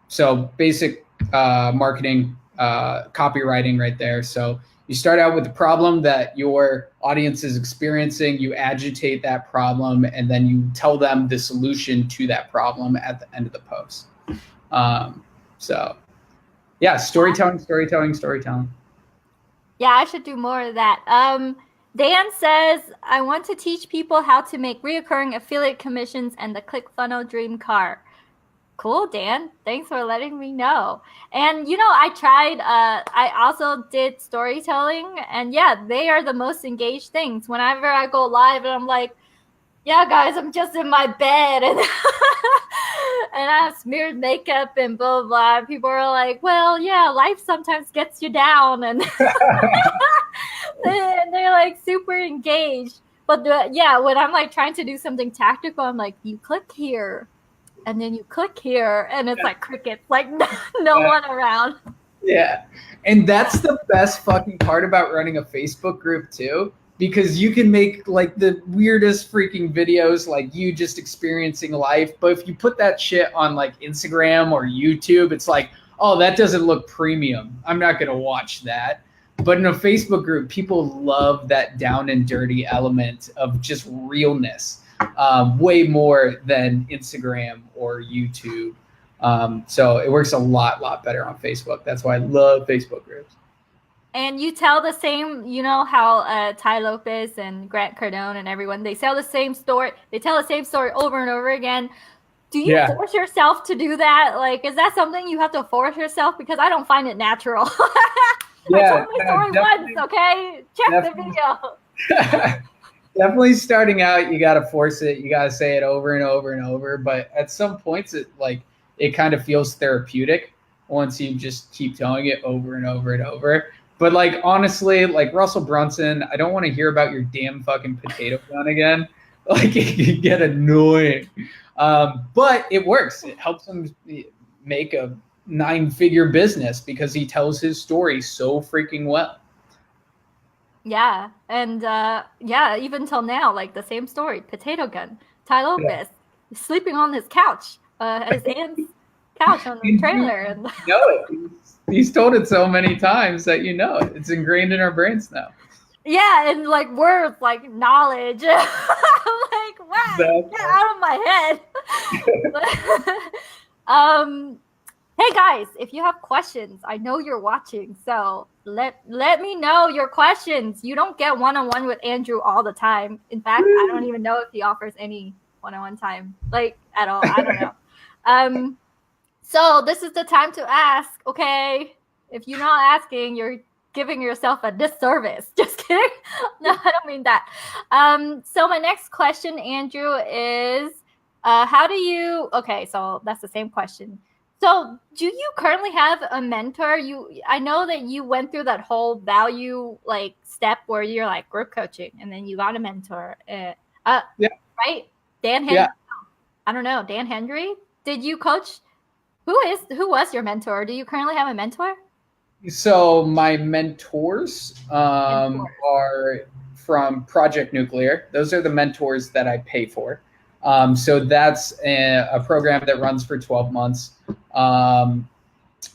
So basic marketing, copywriting right there. So you start out with the problem that your audience is experiencing, you agitate that problem, and then you tell them the solution to that problem at the end of the post. So yeah, storytelling. Yeah, I should do more of that. Dan says, I want to teach people how to make reoccurring affiliate commissions and the ClickFunnels dream car. Cool, Dan. Thanks for letting me know. And, I tried, I also did storytelling, and yeah, they are the most engaged things. Whenever I go live and I'm like, yeah, guys, I'm just in my bed and and I have smeared makeup and blah, blah, blah. People are like, well, yeah, life sometimes gets you down. And and they're like super engaged. But when I'm like trying to do something tactical, I'm like, you click here and then you click here and it's like crickets, like no one around. Yeah. And that's the best fucking part about running a Facebook group too, because you can make like the weirdest freaking videos, like you just experiencing life. But if you put that shit on like Instagram or YouTube, it's like, oh, that doesn't look premium. I'm not going to watch that. But in a Facebook group, people love that down and dirty element of just realness, way more than Instagram or YouTube. So it works a lot better on Facebook. That's why I love Facebook groups. And you tell the same, how Ty Lopez and Grant Cardone and everyone, they tell the same story. They tell the same story over and over again. Do you force yourself to do that? Like, is that something you have to force yourself? Because I don't find it natural. I told my story once, okay? Check the video. Definitely starting out, you got to force it. You got to say it over and over and over. But at some points, it kind of feels therapeutic once you just keep telling it over and over and over. But like, honestly, like Russell Brunson, I don't want to hear about your damn fucking potato gun again. Like it can get annoying. But it works. It helps him make a 9-figure business because he tells his story so freaking well. Yeah, and yeah, even till now, like the same story. Potato gun. Ty Yeah. Lopez sleeping on his couch, his aunt's couch on the You trailer, and know it. He's told it so many times that you know it. It's ingrained in our brains now. yeah, and like words like knowledge. I'm like, wow, get Exactly. out of my head. Hey guys, if you have questions, I know you're watching, so let me know your questions. You don't get one-on-one with Andrew all the time. In fact, I don't even know if he offers any one-on-one time, like at all. I don't know. So this is the time to ask. Okay, if you're not asking, you're giving yourself a disservice. Just kidding. No, I don't mean that. So my next question, Andrew, is how do you? Okay, so that's the same question. So, do you currently have a mentor? I know that you went through that whole value like step where you're like group coaching, and then you got a mentor. Yeah. Right? Dan Yeah. Henry. I don't know. Dan Henry. Did you coach? Who was your mentor? Do you currently have a mentor? So my mentors Mentors. are from Project Nuclear. Those are the mentors that I pay for. So that's a program that runs for 12 months. Um,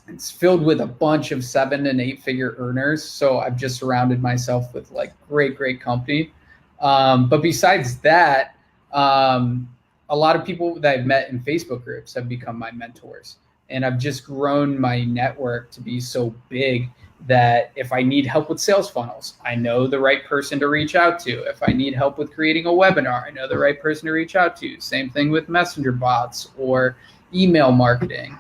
it's filled with a bunch of 7 and 8 figure earners. So I've just surrounded myself with like great company. But besides that, a lot of people that I've met in Facebook groups have become my mentors. And I've just grown my network to be so big that if I need help with sales funnels, I know the right person to reach out to. If I need help with creating a webinar, I know the right person to reach out to. Same thing with messenger bots or email marketing.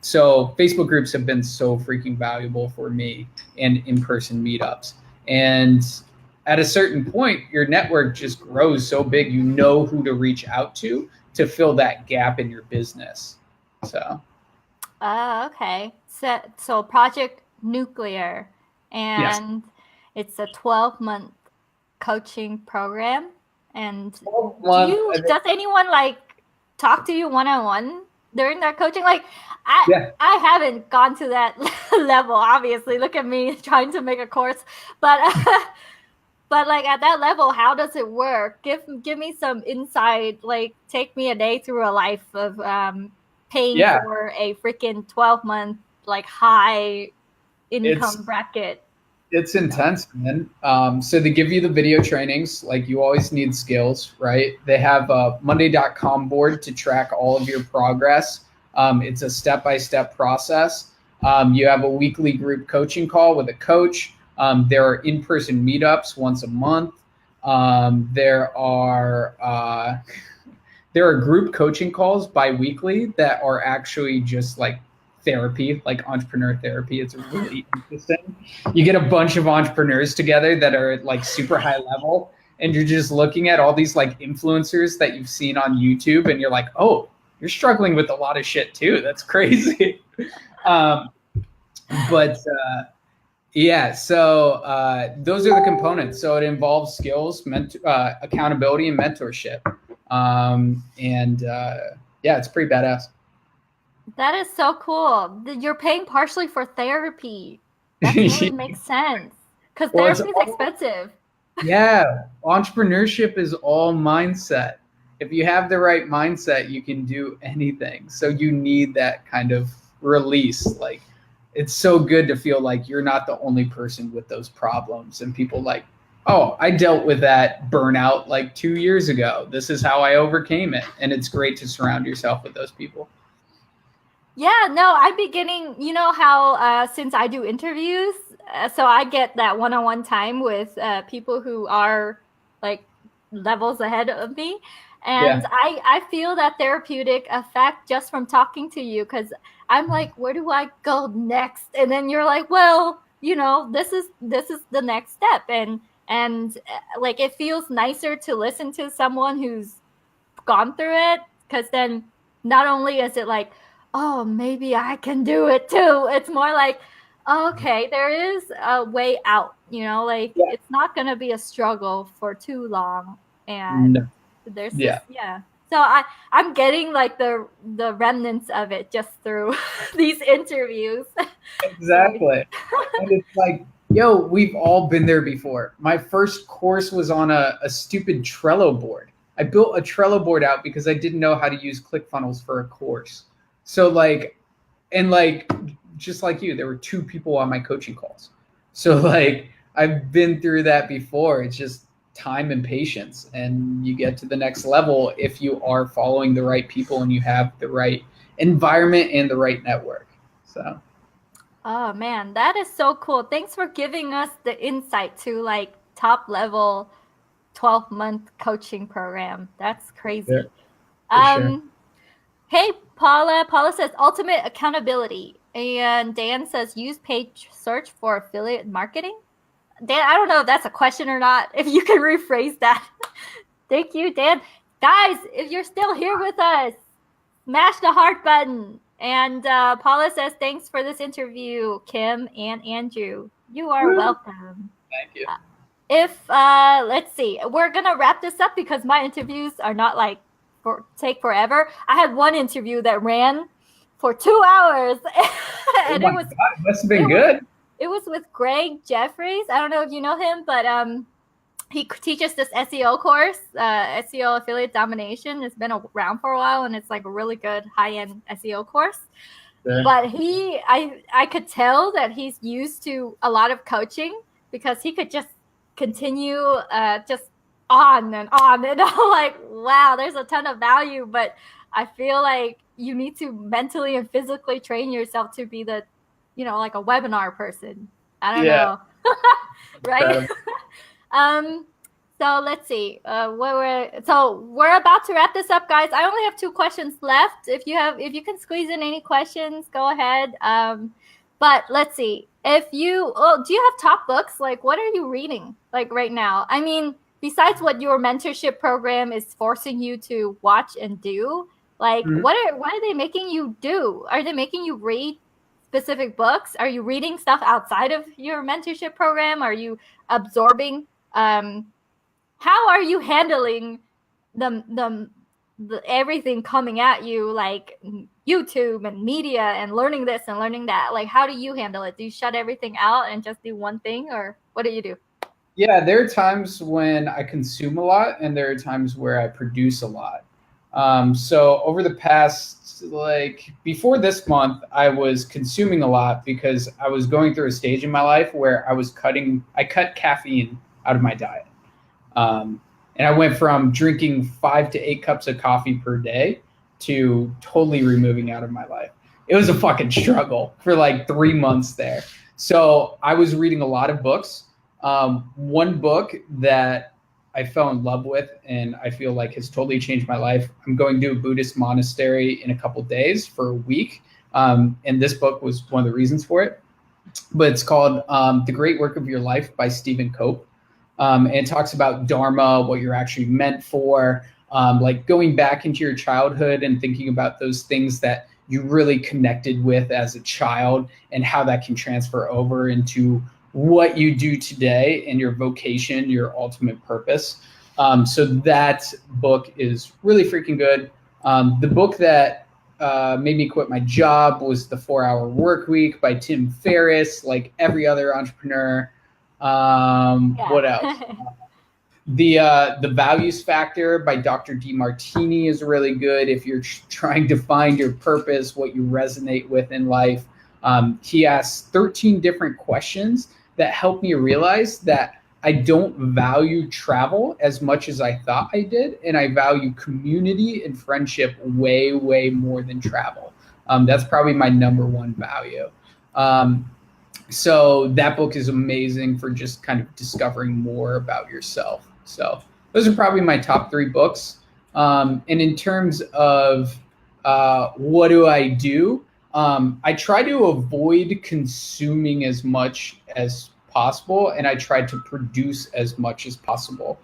So Facebook groups have been so freaking valuable for me and in-person meetups. And at a certain point, your network just grows so big, you know who to reach out to fill that gap in your business. So, Okay. So Project Nuclear, yes. and it's a 12-month coaching program. And Month, I think, does anyone like talk to you one-on-one during that coaching? Like, I yeah. I haven't gone to that level. Obviously, look at me trying to make a course, but but like at that level, how does it work? Give me some insight. Like, take me a day through a life of paying Yeah. for a freaking 12-month like high It's income bracket. it's intense, man. So they give you the video trainings, like you always need skills, right? They have a Monday.com board to track all of your progress. It's a step-by-step process. You have a weekly group coaching call with a coach. There are in-person meetups once a month. Um, there are uh, there are group coaching calls bi-weekly that are actually just like therapy, like entrepreneur therapy. It's really interesting. You get a bunch of entrepreneurs together that are like super high level, and you're just looking at all these like influencers that you've seen on YouTube, and you're like, oh, you're struggling with a lot of shit too. That's crazy. um, but yeah, so those are the components. So it involves skills, accountability, and mentorship. And yeah, it's pretty badass. That is so cool. You're paying partially for therapy. That totally makes sense. Because Well, it's therapy is all, expensive. yeah, entrepreneurship is all mindset. If you have the right mindset, you can do anything. So you need that kind of release. Like, it's so good to feel like you're not the only person with those problems. And people like, oh, I dealt with that burnout like 2 years ago. This is how I overcame it. And it's great to surround yourself with those people. Yeah, no, I'm beginning, you know how since I do interviews, so I get that one-on-one time with people who are like levels ahead of me. And Yeah. I feel that therapeutic effect just from talking to you because I'm like, where do I go next? And then you're like, well, you know, this is the next step. And like it feels nicer to listen to someone who's gone through it because then not only is it like, oh, maybe I can do it too. It's more like, okay, there is a way out, you know, like Yeah. it's not going to be a struggle for too long. and No. there's this, Yeah. yeah. So I'm getting like the remnants of it just through these interviews. So Exactly. And it's like, yo, we've all been there before. My first course was on a stupid Trello board. I built a Trello board out because I didn't know how to use ClickFunnels for a course. So like, and like, just like you, there were two people on my coaching calls. So like, I've been through that before. It's just time and patience, and you get to the next level if you are following the right people and you have the right environment and the right network. So. oh man, that is so cool. Thanks for giving us the insight to like top level 12-month coaching program. That's Yeah, crazy. for sure. Um, hey Paula. Paula says ultimate accountability. And Dan says use page search for affiliate marketing. Dan, I don't know if that's a question or not. If you can rephrase that. Thank you, Dan. Guys, if you're still here with us, smash the heart button. And Paula says, thanks for this interview, Kim and Andrew. You are Woo. welcome. Thank you. If let's see, we're gonna wrap this up because my interviews are not like take forever. I had one interview that ran for 2 hours, Oh and my God, it must have been good. it was with Greg Jeffries. I don't know if you know him, but he teaches this SEO course, SEO affiliate domination. It's been around for a while, and it's like a really good high-end SEO course. Sure. But I could tell that he's used to a lot of coaching because he could just continue just on and on. And I'm like, wow, there's a ton of value, but I feel like you need to mentally and physically train yourself to be the, like a webinar person. I don't Yeah, know. Right? incredible. Um, so let's see. We're about to wrap this up, guys. I only have 2 questions left. If you can squeeze in any questions, go ahead. But let's see. Do you have top books? Like, what are you reading like right now? I mean, besides what your mentorship program is forcing you to watch and do, like, Mhm. what are they making you do? Are they making you read specific books? Are you reading stuff outside of your mentorship program? Are you absorbing? How are you handling the everything coming at you, like YouTube and media and learning this and learning that? Like, how do you handle it? Do you shut everything out and just do one thing, or what do you do? Yeah, there are times when I consume a lot, and there are times where I produce a lot. So over the past, like before this month, I was consuming a lot because I was going through a stage in my life where I cut caffeine out of my diet. And I went from drinking 5 to 8 cups of coffee per day to totally removing out of my life. It was a fucking struggle for like 3 months there. So I was reading a lot of books. One book that I fell in love with and I feel like has totally changed my life. I'm going to a Buddhist monastery in a couple days for a week. And this book was one of the reasons for it. But it's called The Great Work of Your Life by Stephen Cope. And it talks about Dharma, what you're actually meant for, like going back into your childhood and thinking about those things that you really connected with as a child and how that can transfer over into what you do today and your vocation, your ultimate purpose. So that book is really freaking good. The book that made me quit my job was The 4 Hour Work Week by Tim Ferriss, like every other entrepreneur. What else? The Values Factor by Dr. Demartini is really good if you're trying to find your purpose, what you resonate with in life. He asks 13 different questions that help me realize that I don't value travel as much as I thought I did, and I value community and friendship way, way more than travel. That's probably my number one value. So that book is amazing for just kind of discovering more about yourself. So those are probably my top 3 books. And in terms of what do I do, I try to avoid consuming as much as possible, and I try to produce as much as possible.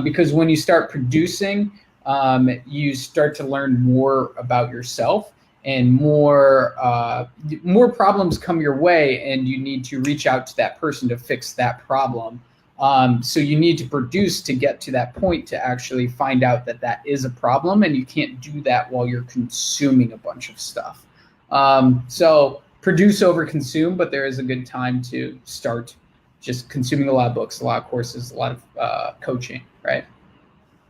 Because when you start producing, you start to learn more about yourself, and more problems come your way, and you need to reach out to that person to fix that problem. So you need to produce to get to that point to actually find out that that is a problem, and you can't do that while you're consuming a bunch of stuff. So produce over consume, but there is a good time to start just consuming a lot of books, a lot of courses, a lot of coaching, right?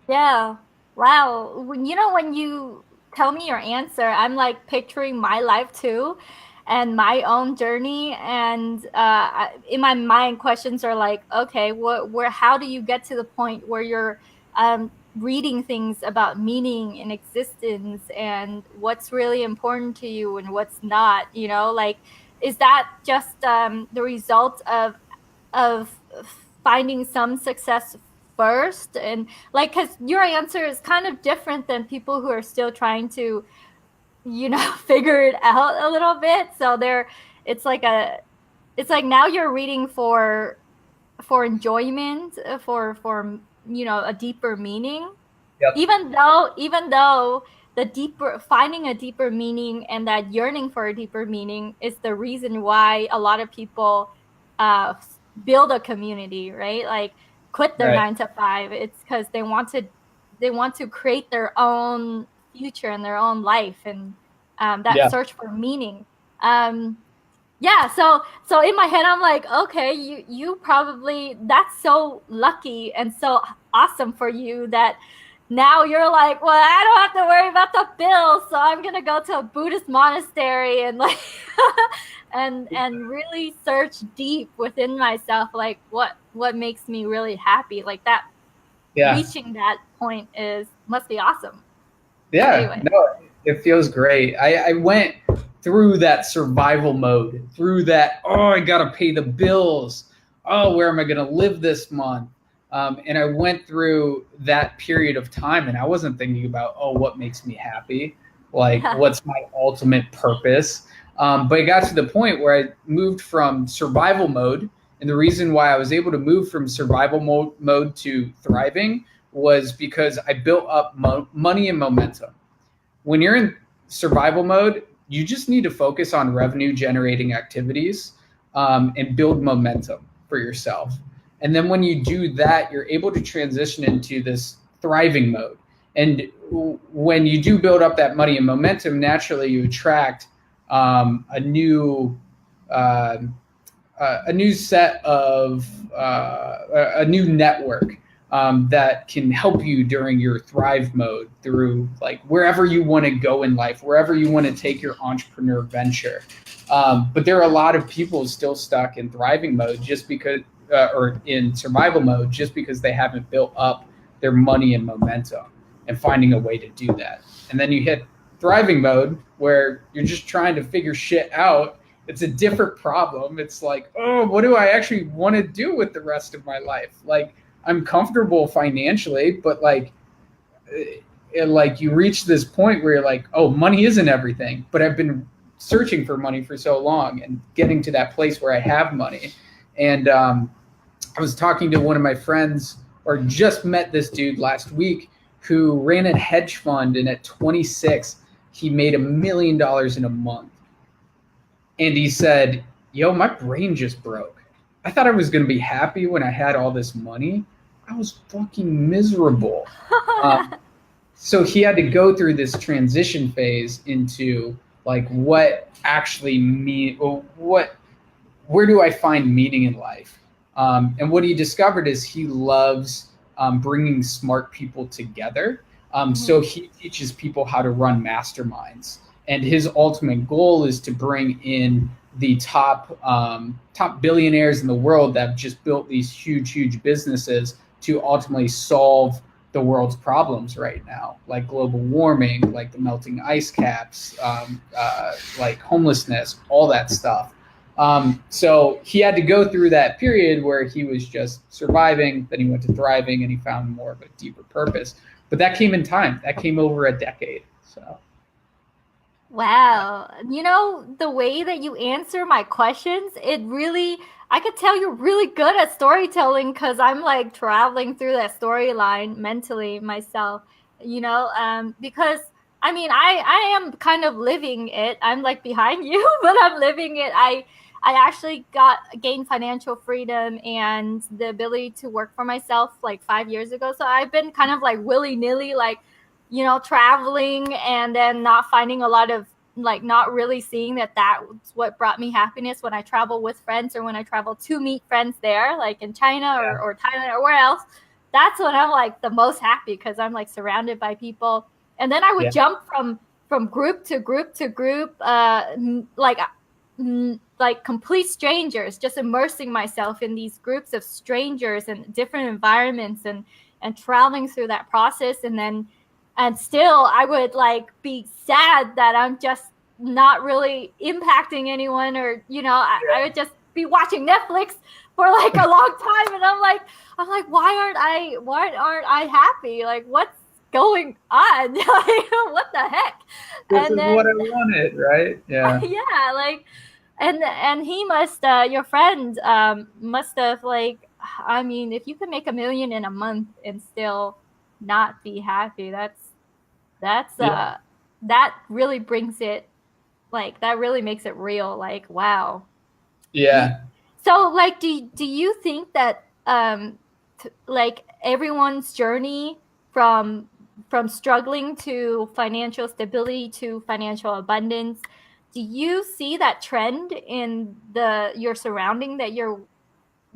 Yeah. Wow. When you tell me your answer, I'm like picturing my life too and my own journey. And in my mind, questions are like, okay, how do you get to the point where you're reading things about meaning and existence and what's really important to you and what's not, like, is that just the result of finding some success first, and like, because your answer is kind of different than people who are still trying to figure it out a little bit, so it's like a it's like now you're reading for enjoyment, for a deeper meaning, Yep. even though the deeper finding a deeper meaning and that yearning for a deeper meaning is the reason why a lot of people uh build a community, right? Like, quit their Right. 9 to 5. It's because they want to create their own future and their own life, and that Yeah. search for meaning. Yeah, so in my head I'm like, okay, you probably, that's so lucky and so awesome for you that now you're like, well, I don't have to worry about the bills, so I'm gonna go to a Buddhist monastery and like and really search deep within myself, like what makes me really happy, like that. Yeah. Reaching that point is must be awesome. Yeah, Anyway. no, it feels great. I went through that survival mode, through that, oh, I got to pay the bills. Oh, where am I going to live this month? And I went through that period of time, and I wasn't thinking about, oh, what makes me happy? Like, what's my ultimate purpose? But it got to the point where I moved from survival mode. And the reason why I was able to move from survival mode to thriving was because I built up money and momentum. When you're in survival mode, you just need to focus on revenue generating activities and build momentum for yourself. And then when you do that, you're able to transition into this thriving mode. And when you do build up that money and momentum, naturally you attract a new uh, a new set of a new network that can help you during your thrive mode through like wherever you want to go in life, wherever you want to take your entrepreneur venture. But there are a lot of people still stuck in thriving mode just because, or in survival mode, just because they haven't built up their money and momentum and finding a way to do that. And then you hit thriving mode where you're just trying to figure shit out. It's a different problem. It's like, oh, what do I actually want to do with the rest of my life? Like, I'm comfortable financially, but like you reach this point where you're like, oh, money isn't everything. But I've been searching for money for so long and getting to that place where I have money. And I was talking to one of my friends, or just met this dude last week who ran a hedge fund, and at 26, he made $1 million in a month. And he said, yo, my brain just broke. I thought I was going to be happy when I had all this money. I was fucking miserable. Um, so he had to go through this transition phase into like what actually mean, or where do I find meaning in life? And what he discovered is he loves bringing smart people together. So he teaches people how to run masterminds, and his ultimate goal is to bring in the top billionaires in the world that have just built these huge businesses to ultimately solve the world's problems right now, like global warming, like the melting ice caps, like homelessness, all that stuff. So he had to go through that period where he was just surviving, then he went to thriving, and he found more of a deeper purpose. But that came in time. That came over a decade. So Wow. The way that you answer my questions, I could tell you're really good at storytelling because I'm like traveling through that storyline mentally myself, because I mean, I am kind of living it. I'm like behind you, but I'm living it. I actually gained financial freedom and the ability to work for myself like 5 years ago. So I've been kind of like willy-nilly, like, traveling and then not finding a lot of, like, not really seeing that that's what brought me happiness when I travel with friends or when I travel to meet friends there, like in China or Thailand or where else. That's when I'm like the most happy, because I'm like surrounded by people. And then I would jump from group to group to group, like complete strangers, just immersing myself in these groups of strangers and different environments, and traveling through that process. And still I would like be sad that I'm just not really impacting anyone, or I would just be watching Netflix for like a long time, and I'm like, why aren't I happy? Like, what's going on? Like, what the heck? This is what I wanted, right? Yeah. Yeah, like, and he must, your friend, must have, like, I mean, if you can make $1 million in a month and still not be happy, that really brings it, like, that really makes it real. Like, wow. Yeah. So, like, do you think that, like, everyone's journey from struggling to financial stability to financial abundance, do you see that trend in your surrounding, that you're,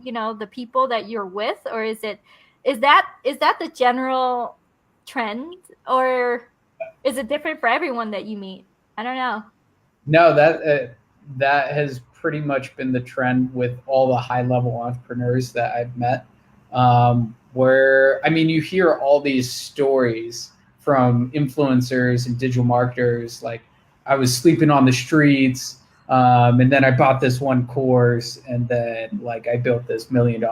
the people that you're with, or is that the general trend, or is it different for everyone that you meet? I don't know. No, that has pretty much been the trend with all the high level entrepreneurs that I've met. Where, I mean, you hear all these stories from influencers and digital marketers, like, I was sleeping on the streets, and then I bought this one course, and then like I built this $1 million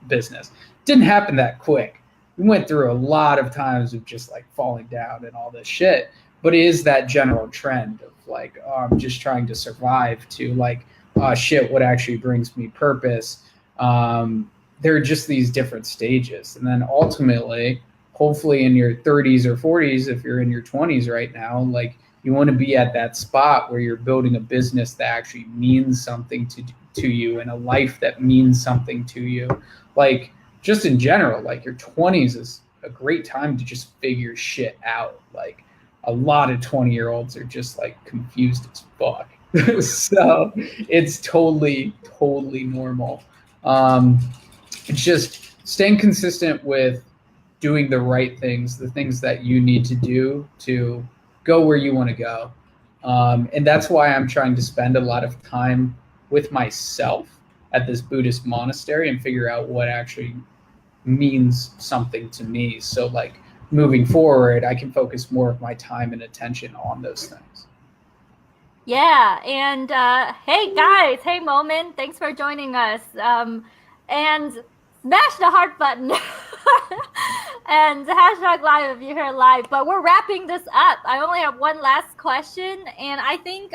business. Didn't happen that quick. We went through a lot of times of just like falling down and all this shit. But it is that general trend of like, oh, I'm just trying to survive, to like, oh shit, what actually brings me purpose? There are just these different stages. And then ultimately, hopefully in your 30s or 40s, if you're in your 20s right now, like, you want to be at that spot where you're building a business that actually means something to you, and a life that means something to you. Like, just in general, like, your 20s is a great time to just figure shit out. Like, a lot of 20-year-olds are just like confused as fuck. So it's totally normal. It's just staying consistent with doing the right things, the things that you need to do to go where you want to go. And that's why I'm trying to spend a lot of time with myself at this Buddhist monastery and figure out what actually means something to me. So like, moving forward, I can focus more of my time and attention on those things. Yeah, and hey guys, hey Moment, thanks for joining us. And smash the heart button and hashtag live if you're here live. But we're wrapping this up. I only have one last question, and I think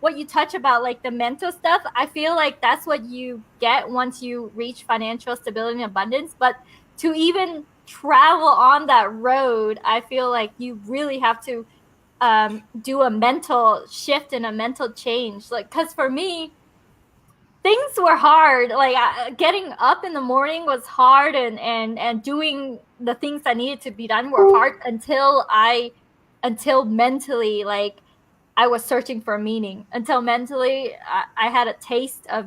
what you touch about, like the mental stuff, I feel like that's what you get once you reach financial stability and abundance. But to even travel on that road, I feel like you really have to do a mental shift and a mental change. Like, because for me, things were hard. Like, getting up in the morning was hard, and doing the things that needed to be done were hard until mentally, like, I was searching for meaning. Until mentally, I had a taste of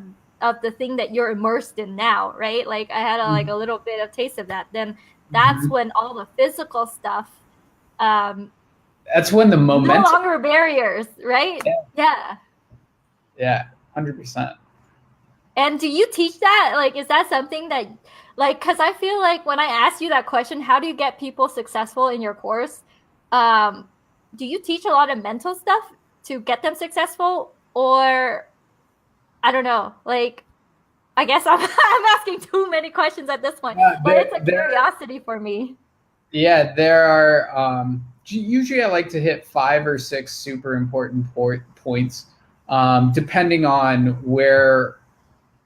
the thing that you're immersed in now, right? Like, I had a little bit of taste of that. Then that's when all the physical stuff, that's when the momentum, no longer barriers, right? Yeah, 100%. And do you teach that? Like, is that something that, like, because I feel like when I ask you that question, how do you get people successful in your course? Do you teach a lot of mental stuff to get them successful? Or, I don't know, like, I guess I'm asking too many questions at this point, but it's a curiosity for me. Yeah, there are, usually I like to hit 5 or 6 super important points, depending on where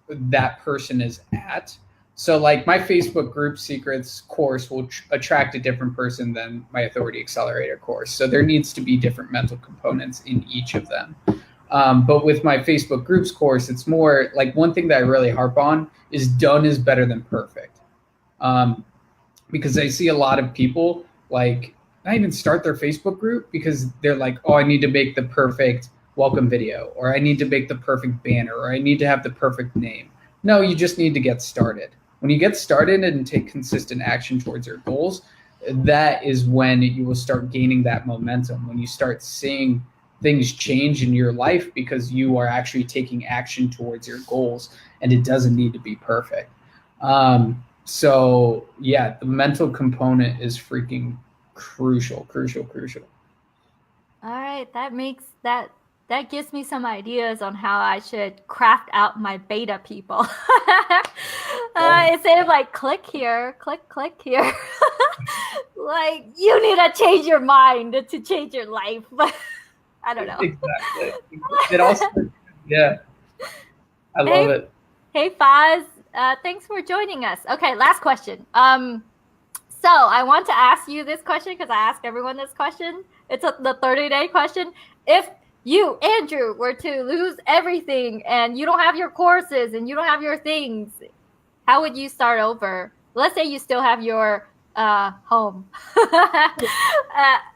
that person is at. So like, my Facebook group secrets course will attract a different person than my Authority Accelerator course. So there needs to be different mental components in each of them. But with my Facebook groups course, it's more like one thing that I really harp on is done is better than perfect. Um, because I see a lot of people like not even start their Facebook group because they're like, oh, I need to make the perfect welcome video, or I need to make the perfect banner, or I need to have the perfect name. No, you just need to get started. When you get started and take consistent action towards your goals, that is when you will start gaining that momentum. When you start seeing things change in your life because you are actually taking action towards your goals, and it doesn't need to be perfect. So yeah, the mental component is freaking crucial. All right, that gives me some ideas on how I should craft out my beta people. Instead of like click here, click here. Like you need to change your mind to change your life. But I don't know. Exactly. It also, yeah, I love it. Hey Faz, thanks for joining us. Okay, last question. So I want to ask you this question because I ask everyone this question. It's the 30-day question. If you, Andrew, were to lose everything and you don't have your courses and you don't have your things, how would you start over? Let's say you still have your home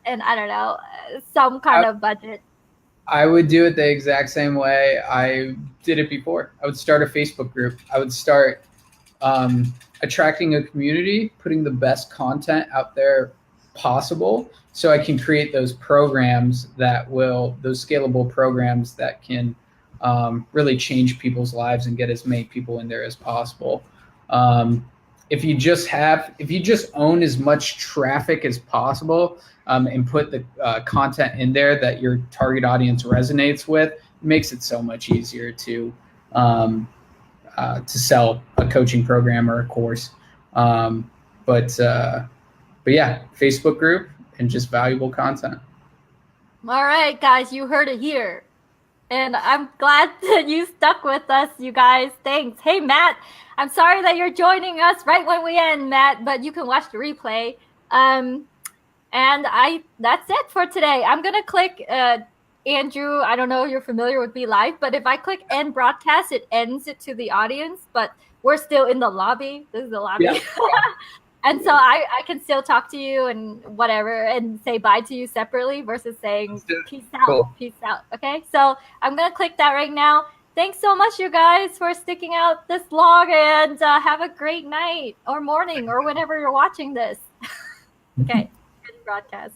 and I don't know, some kind of budget. I would do it the exact same way I did it before. I would start a Facebook group. I would start attracting a community, putting the best content out there possible so I can create those programs those scalable programs that can really change people's lives and get as many people in there as possible. If you just own as much traffic as possible and put the content in there that your target audience resonates with, it makes it so much easier to sell a coaching program or a course. But yeah, Facebook group and just valuable content. All right, guys, you heard it here. And I'm glad that you stuck with us, you guys. Thanks. Hey, Matt, I'm sorry that you're joining us right when we end, Matt, but you can watch the replay. And that's it for today. I'm going to click Andrew. I don't know if you're familiar with Be Live, but if I click end broadcast, it ends it to the audience, but we're still in the lobby. This is the lobby. Yeah. And so I can still talk to you and whatever and say bye to you separately versus saying peace out, cool. Peace out. Okay, so I'm going to click that right now. Thanks so much, you guys, for sticking out this long, and have a great night or morning or whenever you're watching this. Okay, good broadcast.